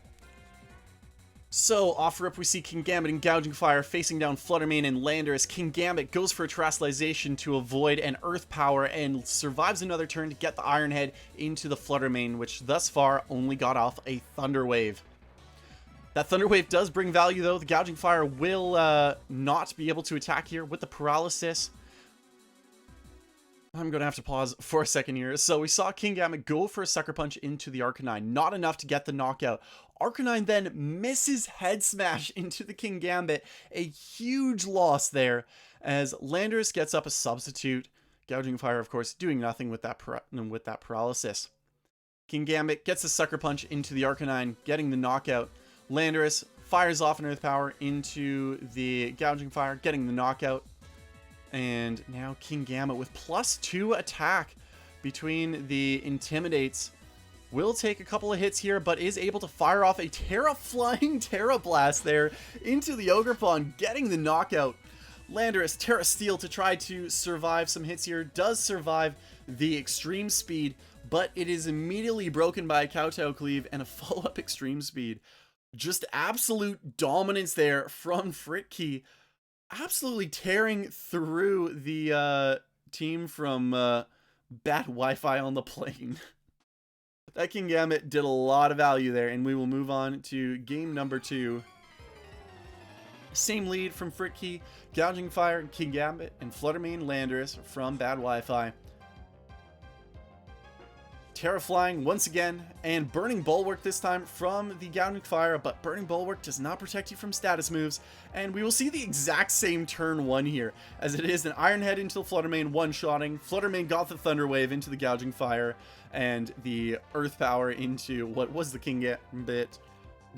So, off rip, we see Kingambit and Gouging Fire facing down Fluttermane and Landorus. Kingambit goes for a Terastallization to avoid an Earth Power and survives another turn to get the Iron Head into the Fluttermane, which thus far only got off a Thunder Wave. That Thunder Wave does bring value though. The Gouging Fire will not be able to attack here with the Paralysis. I'm going to have to pause for a second here. So we saw Kingambit go for a Sucker Punch into the Arcanine. Not enough to get the knockout. Arcanine then misses Head Smash into the Kingambit. A huge loss there as Landorus gets up a substitute. Gouging Fire, of course, doing nothing with that Paralysis. Kingambit gets a Sucker Punch into the Arcanine, getting the knockout. Landorus fires off an Earth Power into the Gouging Fire, getting the knockout. And now Kingambit with +2 attack between the Intimidates will take a couple of hits here, but is able to fire off a Flying Terra Blast there into the Ogerpon, getting the knockout. Landorus, Terra Steel to try to survive some hits here, does survive the Extreme Speed, but it is immediately broken by a Kowtow Cleave and a follow-up Extreme Speed. Just absolute dominance there from Fritky. Absolutely tearing through the team from Bad Wi-Fi on the Plane. That Kingambit did a lot of value there, and we will move on to game number 2. Same lead from Fritky, Gouging Fire, Kingambit, and Fluttermane Landorus from Bad Wi-Fi. Terra Flying once again, and Burning Bulwark this time from the Gouging Fire, but Burning Bulwark does not protect you from status moves, and we will see the exact same turn 1 here, as it is an Iron Head into the Fluttermane one-shotting. Fluttermane got the Thunder Wave into the Gouging Fire, and the Earth Power into what was the Kingambit,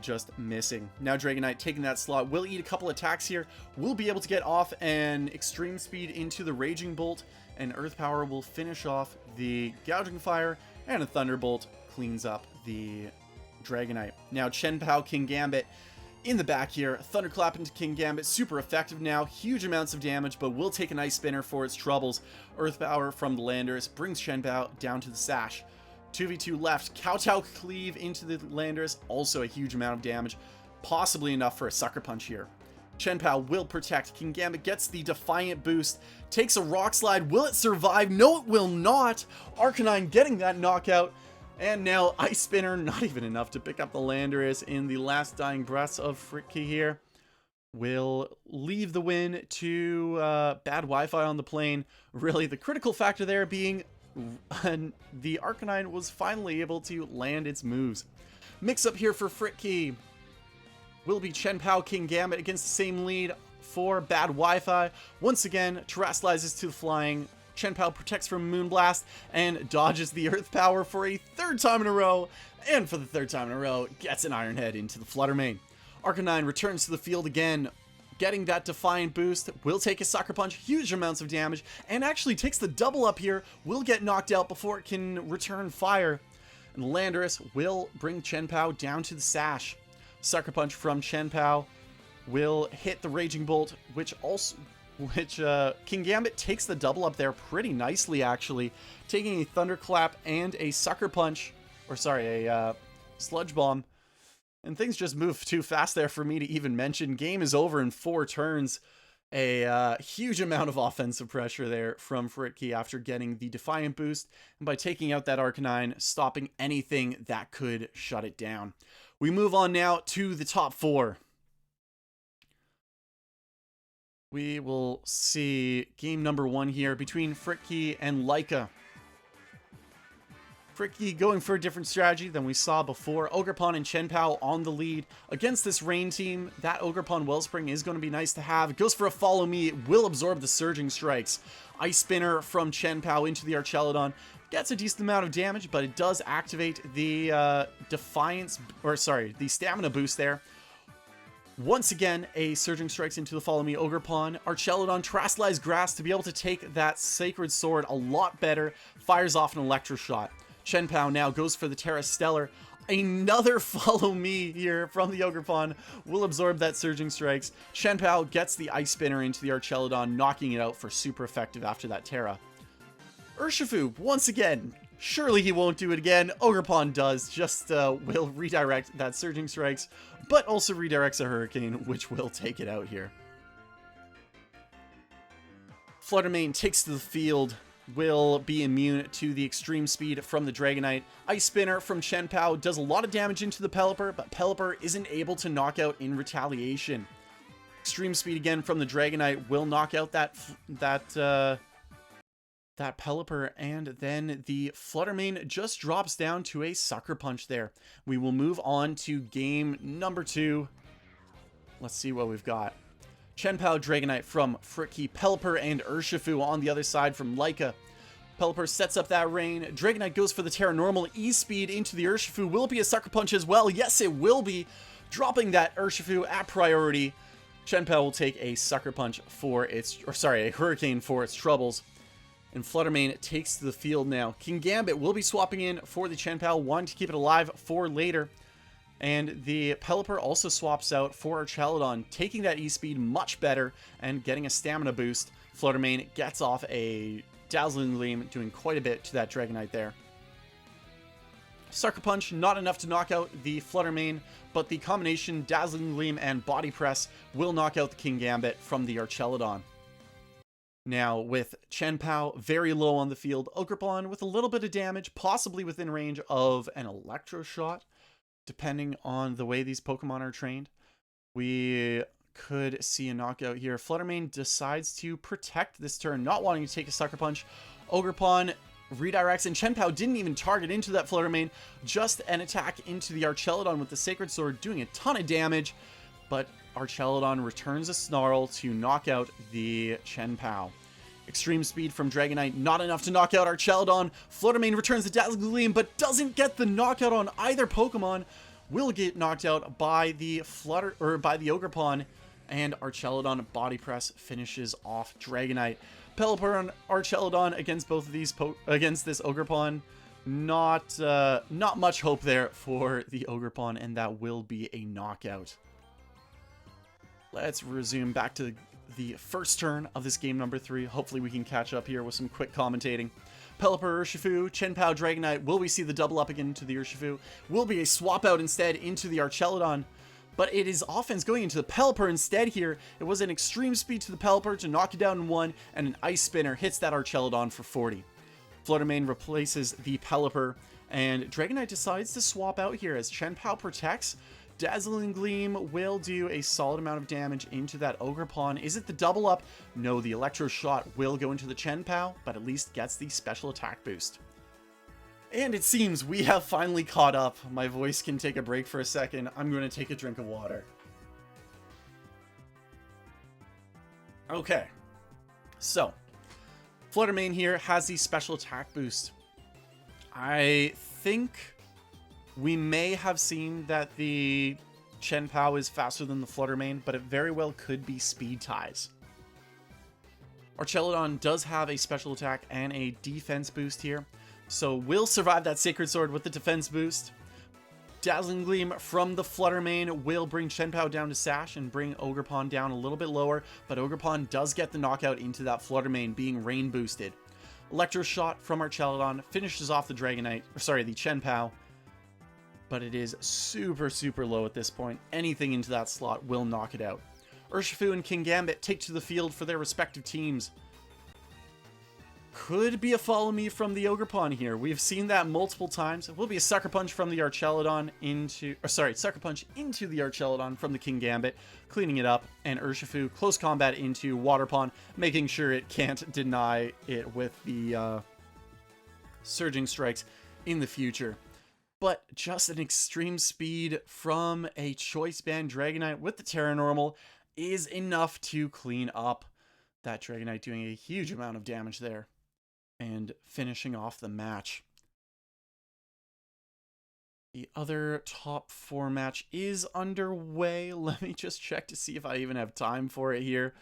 just missing. Now Dragonite taking that slot, will eat a couple attacks here, will be able to get off an Extreme Speed into the Raging Bolt, and Earth Power will finish off the Gouging Fire, and a Thunderbolt cleans up the Dragonite. Now Chen Pao Kingambit in the back here. Thunderclap into Kingambit. Super effective now. Huge amounts of damage, but will take an Ice Spinner for its troubles. Earth Power from the Landorus brings Chen Pao down to the Sash. 2v2 left. Kowtow Cleave into the Landorus. Also a huge amount of damage. Possibly enough for a Sucker Punch here. Chen Pao will protect. Kingambit gets the Defiant boost. Takes a Rock Slide. Will it survive? No, it will not. Arcanine getting that knockout. And now Ice Spinner, not even enough to pick up the Landorus in the last dying breaths of Fritky here. will leave the win to bad Wi-Fi on the plane. Really, the critical factor there being the Arcanine was finally able to land its moves. Mix up here for Fritki will be Chien-Pao Kingambit against the same lead for bad Wi-Fi. Once again, terrestrializes to the flying. Chien-Pao protects from Moonblast and dodges the Earth Power for a third time in a row. And for the third time in a row, gets an Iron Head into the Flutter Mane. Arcanine returns to the field again, getting that Defiant boost, will take a Sucker Punch, huge amounts of damage, and actually takes the double up here, will get knocked out before it can return fire. And Landorus will bring Chien-Pao down to the sash. Sucker Punch from Chien-Pao will hit the Raging Bolt, which Kingambit takes the double up there pretty nicely, actually, taking a Thunderclap and a Sucker Punch, a Sludge Bomb. And things just move too fast there for me to even mention. Game is over in 4 turns. A huge amount of offensive pressure there from Fritki after getting the Defiant boost. And by taking out that Arcanine, stopping anything that could shut it down. We move on now to the top 4. We will see game number 1 here between Fritki and Leica. Fritki going for a different strategy than we saw before. Ogerpon and Chien-Pao on the lead. Against this Rain team, that Ogerpon Wellspring is going to be nice to have. It goes for a Follow Me. It will absorb the Surging Strikes. Ice Spinner from Chien-Pao into the Archelodon. Gets a decent amount of damage, but it does activate the the Stamina boost there. Once again, a Surging Strikes into the Follow Me Ogerpon. Archelodon Terrestrialized Grass to be able to take that Sacred Sword a lot better. Fires off an Electro Shot. Chien-Pao now goes for the Terra Stellar. Another Follow Me here from the Ogerpon will absorb that Surging Strikes. Chien-Pao gets the Ice Spinner into the Archelodon, knocking it out for super effective after that Terra. Urshifu, once again, surely he won't do it again. Ogerpon does, just will redirect that Surging Strikes, but also redirects a Hurricane, which will take it out here. Flutter Mane takes to the field, will be immune to the extreme speed from the Dragonite. Ice Spinner from Chien-Pao does a lot of damage into the Pelipper, but Pelipper isn't able to knock out in retaliation. Extreme speed again from the Dragonite will knock out that Pelipper, and then the Flutter Mane just drops down to a Sucker Punch there. We will move on to game number 2. Let's see what we've got. Chien-Pao Dragonite from Fritki, Pelipper and Urshifu on the other side from Leica. Pelipper sets up that rain. Dragonite goes for the Terra Normal. E-Speed into the Urshifu. Will it be a Sucker Punch as well? Yes, it will be. Dropping that Urshifu at priority. Chien-Pao will take a Sucker Punch for its, a Hurricane for its troubles. And Flutter Mane takes to the field now. Kingambit will be swapping in for the Chien-Pao, wanting to keep it alive for later. And the Pelipper also swaps out for Archelodon, taking that E-Speed much better and getting a Stamina boost. Flutter Mane gets off a Dazzling Gleam, doing quite a bit to that Dragonite there. Sucker Punch, not enough to knock out the Flutter Mane, but the combination Dazzling Gleam and Body Press will knock out the Kingambit from the Archelodon. Now, with Chien-Pao very low on the field, Ogerpon with a little bit of damage, possibly within range of an Electro Shot, depending on the way these Pokemon are trained. We could see a knockout here. Flutter Mane decides to protect this turn, not wanting to take a Sucker Punch. Ogerpon redirects, and Chien-Pao didn't even target into that Flutter Mane, just an attack into the Archelodon with the Sacred Sword, doing a ton of damage, but Archelodon returns a Snarl to knock out the Chien-Pao. Extreme speed from Dragonite, not enough to knock out Archelodon. Flutter Mane returns the Dazzling Gleam, but doesn't get the knockout on either Pokemon. Will get knocked out by the Ogerpon, and Archelodon Body Press finishes off Dragonite. Pelipper and Archelodon against both of these against this Ogerpon. Not much hope there for the Ogerpon, and that will be a knockout. Let's resume back to the first turn of this game number 3. Hopefully we can catch up here with some quick commentating. Pelipper, Urshifu, Chien-Pao, Dragonite. Will we see the double up again into the Urshifu? Will be a swap out instead into the Archelodon. But it is offense going into the Pelipper instead here. It was an extreme speed to the Pelipper to knock it down in 1, and an Ice Spinner hits that Archelodon for 40. Flutter Mane replaces the Pelipper, and Dragonite decides to swap out here as Chien-Pao protects. Dazzling Gleam will do a solid amount of damage into that Ogre Pawn. Is it the double up? No, the Electro Shot will go into the Chen Pao, but at least gets the special attack boost. And it seems we have finally caught up. My voice can take a break for a second. I'm going to take a drink of water. Okay. So, Flutter Mane here has the special attack boost. I think we may have seen that the Chen Pao is faster than the Flutter Mane, but it very well could be speed ties. Archelodon does have a special attack and a defense boost here, so we'll survive that Sacred Sword with the defense boost. Dazzling Gleam from the Flutter Mane will bring Chen Pao down to Sash and bring Ogre Pawn down a little bit lower, but Ogre Pawn does get the knockout into that Flutter Mane, being rain boosted. Electro Shot from Archelodon finishes off the Dragonite, or sorry, the Chen Pao, but it is super, super low at this point. Anything into that slot will knock it out. Urshifu and King Gambit take to the field for their respective teams. Could be a follow me from the Ogre Pawn here. We've seen that multiple times. It will be a Sucker Punch from the Archelodon Sucker Punch into the Archelodon from the King Gambit, cleaning it up, and Urshifu close combat into Water Pawn, making sure it can't deny it with the Surging Strikes in the future. But just an extreme speed from a Choice Band Dragonite with the Terra Normal is enough to clean up that Dragonite, doing a huge amount of damage there and finishing off the match. The other top 4 match is underway. Let me just check to see if I even have time for it here.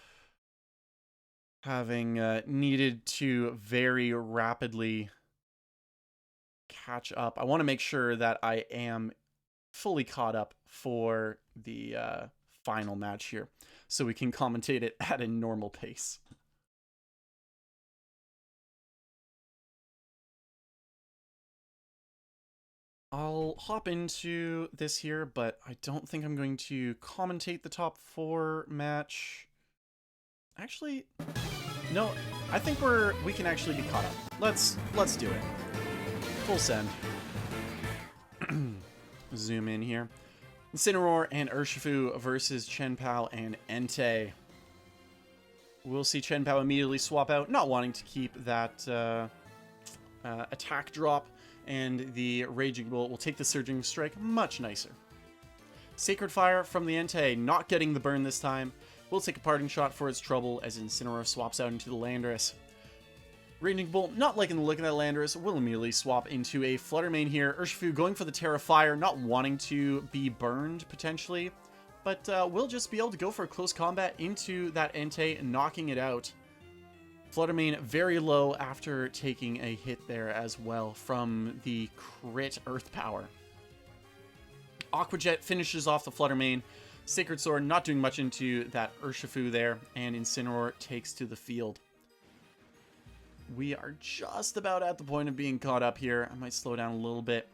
Having needed to very rapidly catch up. I want to make sure that I am fully caught up for the final match here, so we can commentate it at a normal pace. I'll hop into this here, but I don't think I'm going to commentate the top 4 match. Actually, no, I think we can actually be caught up. Let's do it. Full send. Zoom in here. Incineroar and Urshifu versus Chen Pao and Entei. We'll see Chen Pao immediately swap out, not wanting to keep that attack drop, and the Raging Bolt will take the Surging Strike much nicer. Sacred Fire from the Entei, not getting the burn this time. We'll take a Parting Shot for its trouble as Incineroar swaps out into the Landorus. Raging Bolt, not liking the look of that Landorus, will immediately swap into a Flutter Mane here. Urshifu going for the Terra Fire, not wanting to be burned, potentially. But we'll just be able to go for a close combat into that Entei, knocking it out. Flutter Mane very low after taking a hit there as well from the crit Earth Power. Aqua Jet finishes off the Flutter Mane. Sacred Sword not doing much into that Urshifu there, and Incineroar takes to the field. We are just about at the point of being caught up here. I might slow down a little bit.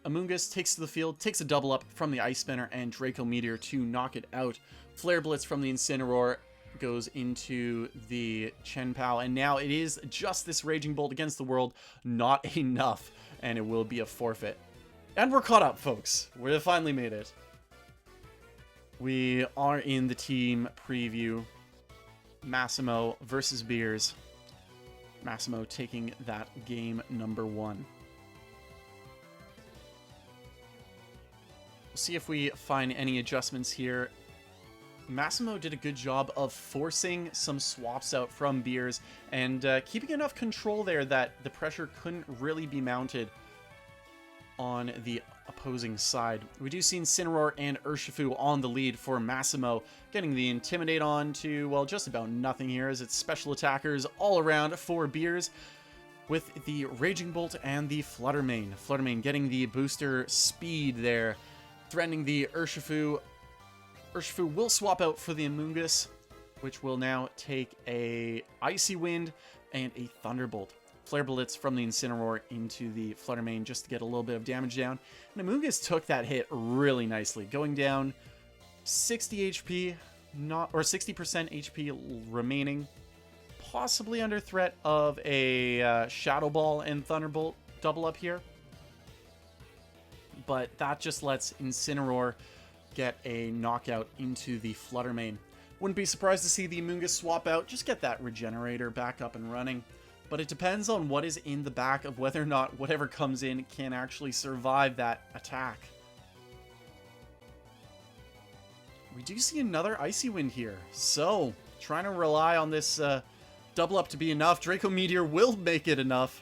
Amoonguss takes to the field, takes a double up from the Ice Spinner and Draco Meteor to knock it out. Flare Blitz from the Incineroar goes into the Chen Pao, and now it is just this Raging Bolt against the world, not enough, and it will be a forfeit. And we're caught up, folks. We finally made it. We are in the team preview. Massimo versus Beers. Massimo taking that game number 1. We'll see if we find any adjustments here. Massimo did a good job of forcing some swaps out from Beers and keeping enough control there that the pressure couldn't really be mounted on the opposing side. We do see Incineroar and Urshifu on the lead for Massimo, getting the Intimidate on to, well, just about nothing here as it's special attackers all around for Beers with the Raging Bolt and the Flutter Mane. Flutter Mane getting the booster speed there, threatening the Urshifu. Urshifu will swap out for the Amoonguss, which will now take a Icy Wind and a Thunderbolt. Flare Blitz from the Incineroar into the Flutter Mane just to get a little bit of damage down. And Amoonguss took that hit really nicely, going down 60 HP, or 60% HP remaining, possibly under threat of a Shadow Ball and Thunderbolt double up here. but that just lets Incineroar get a knockout into the Fluttermane. Wouldn't be surprised to see the Amoonguss swap out, just get that Regenerator back up and running. But it depends on what is in the back of whether or not whatever comes in can actually survive that attack. We do see another Icy Wind here, so trying to rely on this double up to be enough. Draco Meteor will make it enough.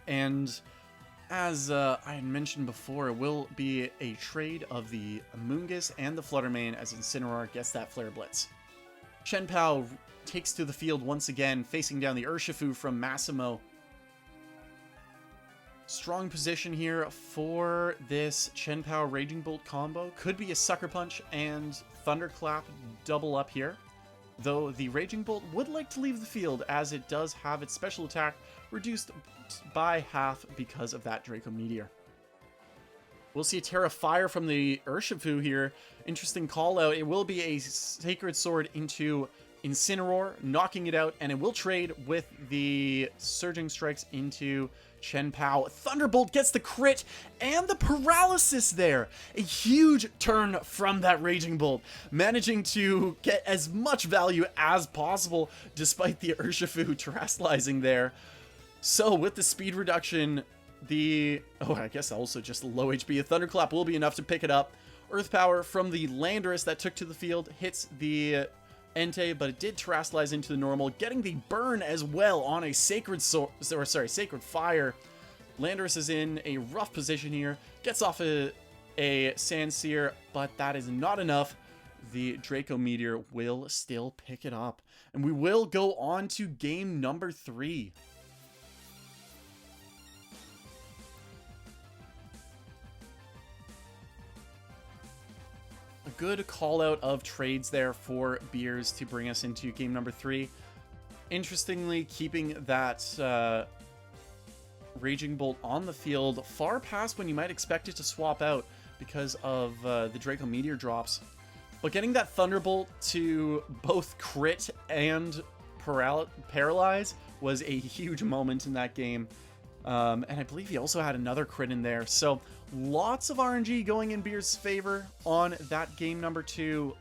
And as I had mentioned before, it will be a trade of the Amoonguss and the Fluttermane as Incineroar gets that Flare Blitz. Chien-Pao takes to the field once again, facing down the Urshifu from Massimo. Strong position here for this Chien-Pao Raging Bolt combo. Could be a Sucker Punch and Thunderclap double up here. Though the Raging Bolt would like to leave the field as it does have its special attack reduced by half because of that Draco Meteor. We'll see a Terra Fire from the Urshifu here. Interesting call out. It will be a Sacred Sword into Incineroar, knocking it out, and it will trade with the Surging Strikes into Chien-Pao. Thunderbolt gets the crit and the paralysis there. A huge turn from that Raging Bolt, managing to get as much value as possible despite the Urshifu terastallizing there. So with the speed reduction, I guess also just the low HP, a Thunderclap will be enough to pick it up. Earth Power from the Landorus that took to the field hits the Entei, but it did terastallize into the normal, getting the burn as well on a Sacred Fire. Landorus is in a rough position here, gets off a Sandsear, but that is not enough. The Draco Meteor will still pick it up, and we will go on to game number 3. Good call out of trades there for Beers to bring us into game number 3. Interestingly, keeping that Raging Bolt on the field far past when you might expect it to swap out because of the Draco Meteor drops. But getting that Thunderbolt to both crit and paralyze was a huge moment in that game. And I believe he also had another crit in there. So lots of RNG going in Beer's favor on that game number 2,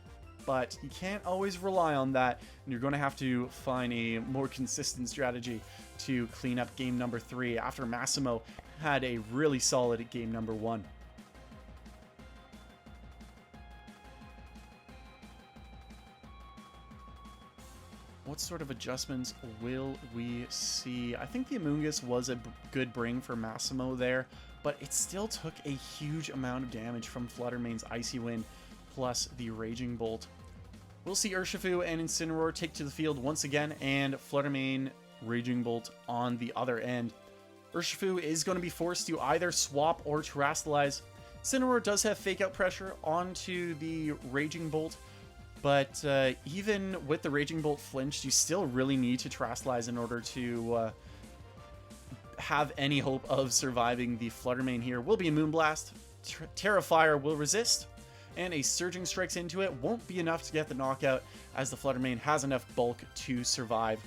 but you can't always rely on that, and you're going to have to find a more consistent strategy to clean up game number 3 after Massimo had a really solid game number 1. What sort of adjustments will we see? I think the Amoonguss was a good bring for Massimo there, but it still took a huge amount of damage from Fluttermane's Icy Wind plus the Raging Bolt. We'll see Urshifu and Incineroar take to the field once again, and Fluttermane Raging Bolt on the other end. Urshifu is going to be forced to either swap or terastallize. Incineroar does have Fake Out pressure onto the Raging Bolt, but even with the Raging Bolt flinched, you still really need to terastallize in order to have any hope of surviving the Fluttermane here. Will be a Moonblast. Terra Fire will resist, and a Surging Strikes into it won't be enough to get the knockout as the Fluttermane has enough bulk to survive.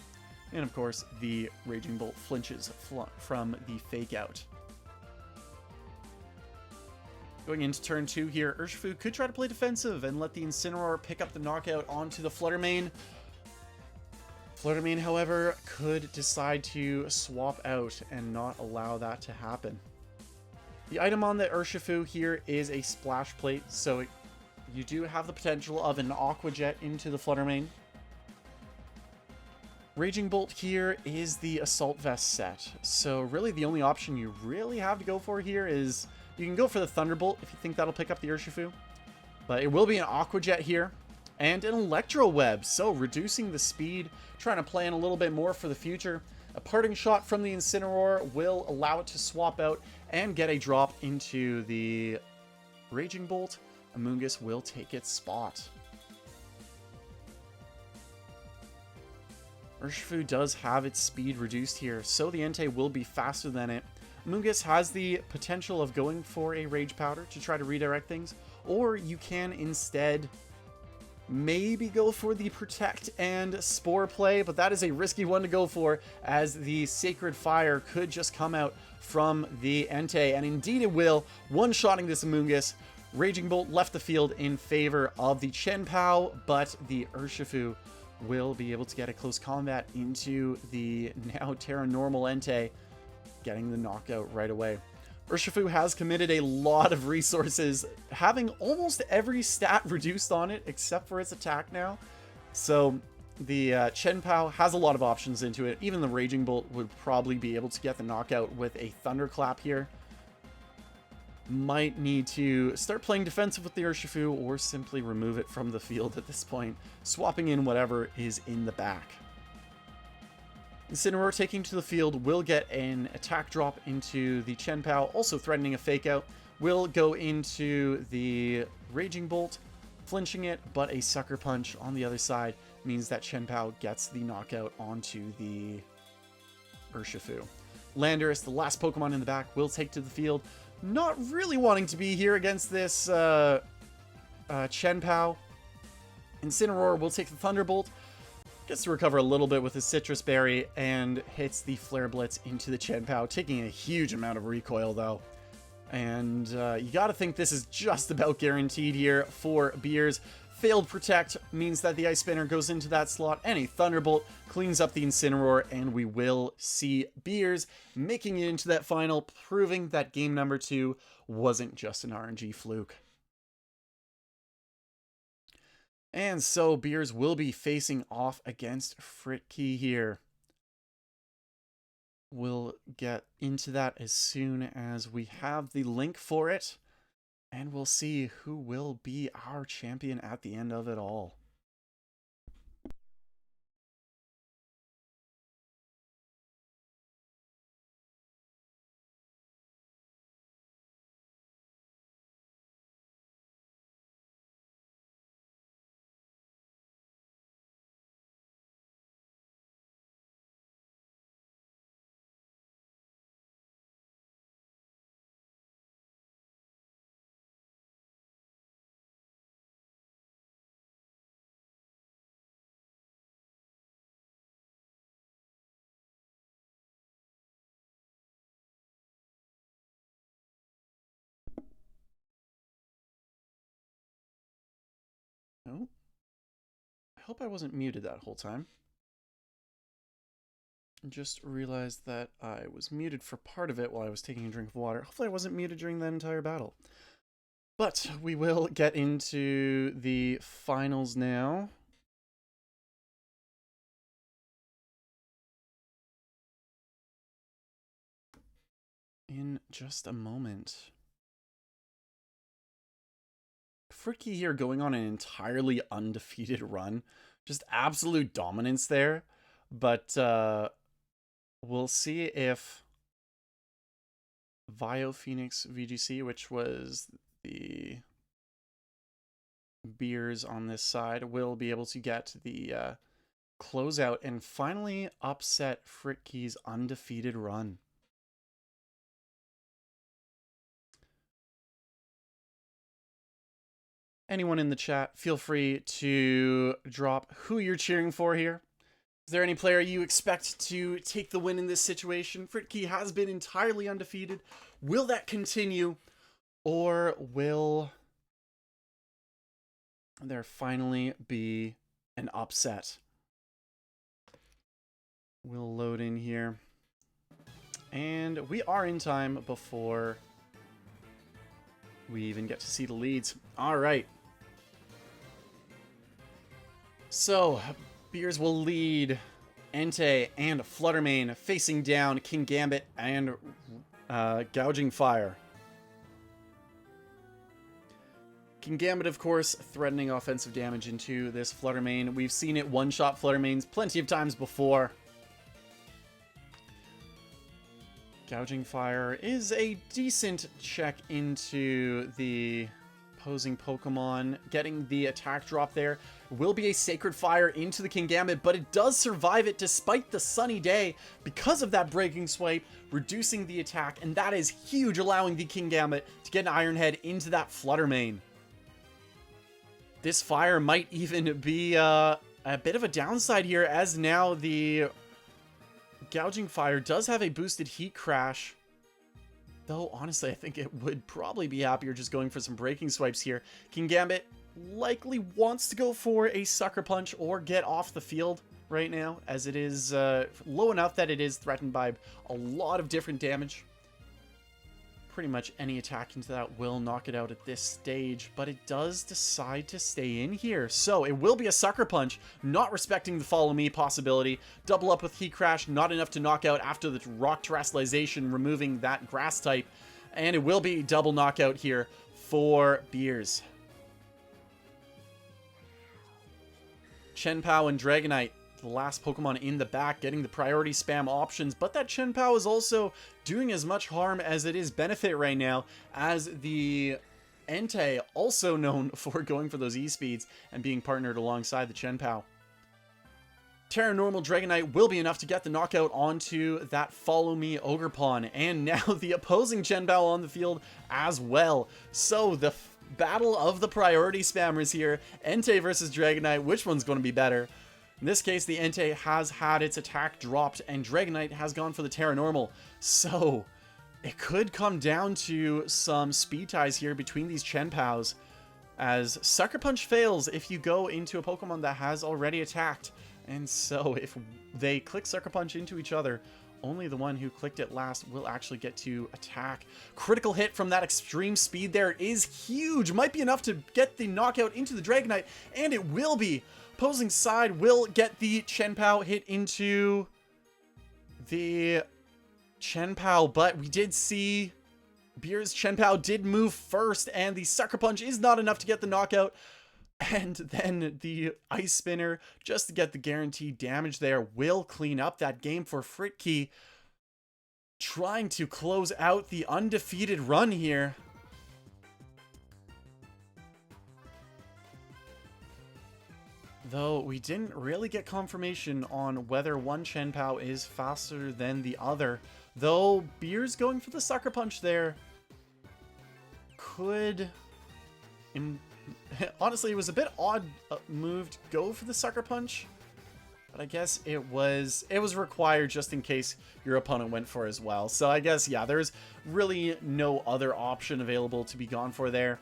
And of course, the Raging Bolt flinches from the Fake Out. Going into turn 2 here, Urshifu could try to play defensive and let the Incineroar pick up the knockout onto the Fluttermane. Fluttermane, however, could decide to swap out and not allow that to happen. The item on the Urshifu here is a Splash Plate, so you do have the potential of an Aqua Jet into the Fluttermane. Raging Bolt here is the Assault Vest set, so really the only option you really have to go for here is you can go for the Thunderbolt if you think that'll pick up the Urshifu, but it will be an Aqua Jet here and an Electro Web, so reducing the speed, trying to plan a little bit more for the future. A Parting Shot from the Incineroar will allow it to swap out and get a drop into the Raging Bolt. Amoonguss will take its spot. Urshifu does have its speed reduced here, so the Entei will be faster than it. Amoonguss has the potential of going for a Rage Powder to try to redirect things, or you can instead maybe go for the Protect and Spore play, but that is a risky one to go for, as the Sacred Fire could just come out from the Entei, and indeed it will, one-shotting this Amoonguss. Raging Bolt left the field in favor of the Chien-Pao, but the Urshifu will be able to get a close combat into the now Terra Normal Entei, getting the knockout right away. Urshifu has committed a lot of resources, having almost every stat reduced on it except for its attack now. So the Chien-Pao has a lot of options into it. Even the Raging Bolt would probably be able to get the knockout with a Thunderclap here. Might need to start playing defensive with the Urshifu or simply remove it from the field at this point, swapping in whatever is in the back. Incineroar taking to the field will get an attack drop into the Chien-Pao, also threatening a fake out. Will go into the Raging Bolt, flinching it, but a Sucker Punch on the other side means that Chien-Pao gets the knockout onto the Urshifu. Landorus, the last Pokemon in the back, will take to the field. Not really wanting to be here against this Chien-Pao. Incineroar will take the Thunderbolt. Gets to recover a little bit with his Citrus Berry and hits the Flare Blitz into the Chien-Pao, taking a huge amount of recoil though. And you gotta think this is just about guaranteed here for Beers. Failed Protect means that the Ice Spinner goes into that slot, and a Thunderbolt cleans up the Incineroar, and we will see Beers making it into that final, proving that game number 2 wasn't just an RNG fluke. And so Beers will be facing off against Fritke here. We'll get into that as soon as we have the link for it. And we'll see who will be our champion at the end of it all. Oh, I hope I wasn't muted that whole time. Just realized that I was muted for part of it while I was taking a drink of water. Hopefully I wasn't muted during that entire battle. But we will get into the finals now. In just a moment. Fritke here going on an entirely undefeated run. Just absolute dominance there. But we'll see if Vio Phoenix VGC, which was the Beers on this side, will be able to get the closeout and finally upset Fritke's undefeated run. Anyone in the chat, feel free to drop who you're cheering for here. Is there any player you expect to take the win in this situation? Fritke has been entirely undefeated. Will that continue? Or will there finally be an upset? We'll load in here. And we are in time before we even get to see the leads. All right. So, Beers will lead Entei and Fluttermane facing down King Gambit and Gouging Fire. King Gambit, of course, threatening offensive damage into this Fluttermane. We've seen it one-shot Fluttermanes plenty of times before. Gouging Fire is a decent check into the opposing Pokemon. Getting the attack drop there will be a Sacred Fire into the King Gambit, but it does survive it despite the sunny day because of that Breaking Swipe, reducing the attack, and that is huge, allowing the King Gambit to get an Iron Head into that Fluttermane. this fire might even be a bit of a downside here, as now the gouging fire does have a boosted heat crash. Though, honestly, I think it would probably be happier just going for some breaking swipes here. King Gambit likely wants to go for a sucker punch or get off the field right now, as it is low enough that it is threatened by a lot of different damage. Pretty much any attack into that will knock it out at this stage, but it does decide to stay in here. So it will be a sucker punch, not respecting the follow me possibility. Double up with heat crash, not enough to knock out after the rock terrestrialization, removing that grass type. And it will be double knockout here for Beers. Chien-Pao and Dragonite, the last Pokemon in the back, getting the priority spam options, but that Chien-Pao is also doing as much harm as it is benefit right now, as the Entei, also known for going for those E-speeds and being partnered alongside the Chien-Pao. Terra Normal Dragonite will be enough to get the knockout onto that Follow Me Ogerpon, and now the opposing Chien-Pao on the field as well. So the battle of the priority spammers here, Entei versus Dragonite, which one's going to be better? In this case, the Entei has had its attack dropped, and Dragonite has gone for the Terra Normal. So it could come down to some speed ties here between these Chien-Paos, as Sucker Punch fails if you go into a Pokemon that has already attacked. And so if they click Sucker Punch into each other, only the one who clicked it last will actually get to attack. Critical hit from that extreme speed there is huge. Might be enough to get the knockout into the Dragonite, and it will be. Opposing side will get the Chien-Pao hit into the Chien-Pao, but we did see Beer's Chien-Pao did move first, and the Sucker Punch is not enough to get the knockout. And then the Ice Spinner, just to get the guaranteed damage there, will clean up that game for Fritke, trying to close out the undefeated run here. Though we didn't really get confirmation on whether one Chien-Pao is faster than the other. Though Beer's going for the Sucker Punch there could... Honestly, it was a bit odd move to go for the Sucker Punch, but I guess it was required just in case your opponent went for it as well. So I guess, yeah, there's really no other option available to be gone for there.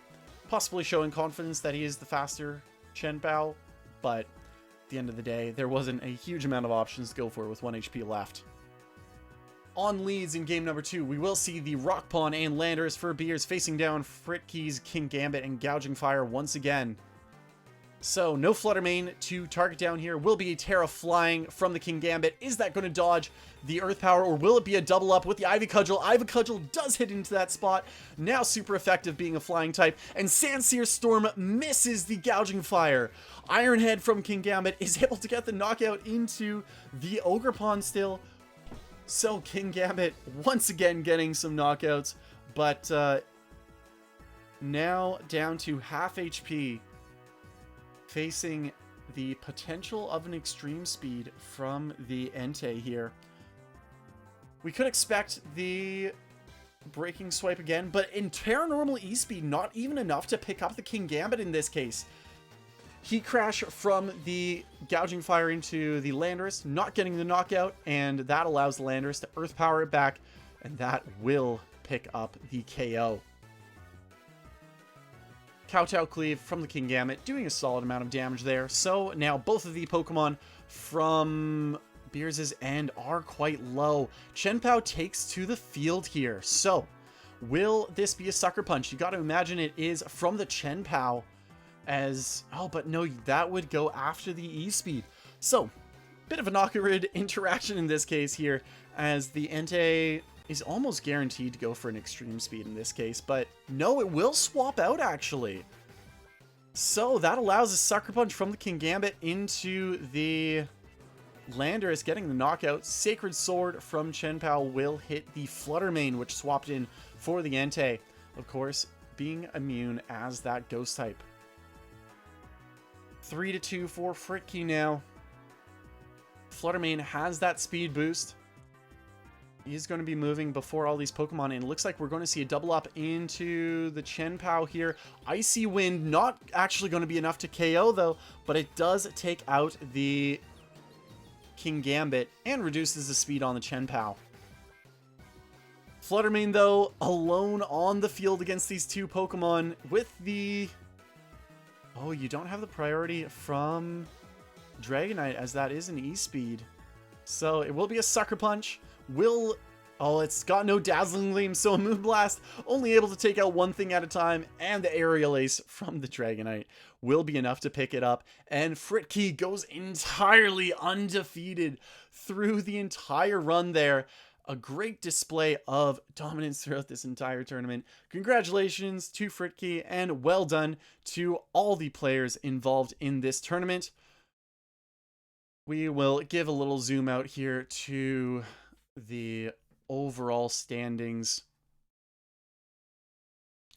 Possibly showing confidence that he is the faster Chien-Pao, but at the end of the day, there wasn't a huge amount of options to go for with 1 HP left. On leads in game number 2, we will see the Rock Pawn and Landorus for Beers facing down Fritke's King Gambit and Gouging Fire once again. So, no Flutter Mane to target down here. Will be a Terra flying from the King Gambit. Is that going to dodge the Earth Power, or will it be a double up with the Ivy Cudgel? Ivy Cudgel does hit into that spot. Now super effective being a flying type. And Sandsear Storm misses the Gouging Fire. Iron Head from King Gambit is able to get the knockout into the Ogerpon still. So King Gambit once again getting some knockouts, but now down to half HP, facing the potential of an extreme speed from the Entei here. We could expect the breaking swipe again, but in Terra Normal E-Speed, not even enough to pick up the King Gambit in this case. Heat Crash from the Gouging Fire into the Landorus, not getting the knockout, and that allows the Landorus to Earth Power it back, and that will pick up the KO. Kowtow Cleave from the King Gambit, doing a solid amount of damage there. So now both of the Pokemon from Beers' end are quite low. Chien-Pao takes to the field here. So will this be a Sucker Punch? You got to imagine it is from the Chien-Pao. Oh, but no, that would go after the E-Speed. So, bit of an awkward interaction in this case here, as the Entei is almost guaranteed to go for an extreme speed in this case, but no, it will swap out actually. So that allows a Sucker Punch from the King Gambit into the Landorus, getting the knockout. Sacred Sword from Chien-Pao will hit the Flutter Mane, which swapped in for the Entei, of course, being immune as that Ghost type. 3-2 for Fritke now. Flutter Mane has that speed boost. He's going to be moving before all these Pokemon, and it looks like we're going to see a double up into the Chien-Pao here. Icy Wind, not actually going to be enough to KO, though, but it does take out the King Gambit and reduces the speed on the Chien-Pao. Fluttermane, though, alone on the field against these two Pokemon with the... Oh, you don't have the priority from Dragonite, as that is an E-Speed. So it will be a Sucker Punch. Oh, it's got no Dazzling Gleam, so a Moonblast, only able to take out one thing at a time, and the Aerial Ace from the Dragonite will be enough to pick it up. And Fritke goes entirely undefeated through the entire run there. A great display of dominance throughout this entire tournament. Congratulations to Fritke, and well done to all the players involved in this tournament. We will give a little zoom out here to the overall standings.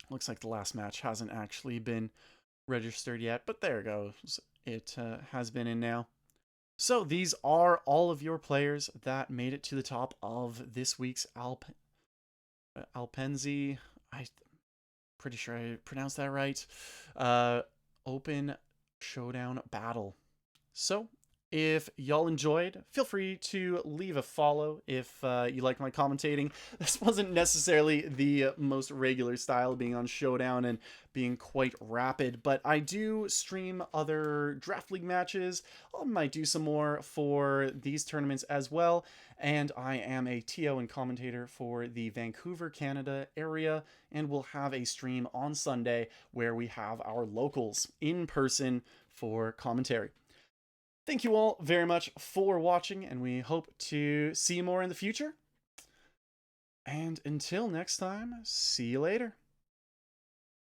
Looks like the last match hasn't actually been registered yet, but there it goes. It has been in now. So these are all of your players that made it to the top of this week's Alpensee. I'm pretty sure I pronounced that right. Open Showdown battle. So if y'all enjoyed, feel free to leave a follow if you like my commentating. This wasn't necessarily the most regular style, being on Showdown and being quite rapid, but I do stream other Draft League matches. I might do some more for these tournaments as well, and I am a TO and commentator for the Vancouver, Canada area, and we'll have a stream on Sunday where we have our locals in person for commentary. Thank you all very much for watching, and we hope to see you more in the future. And until next time, see you later.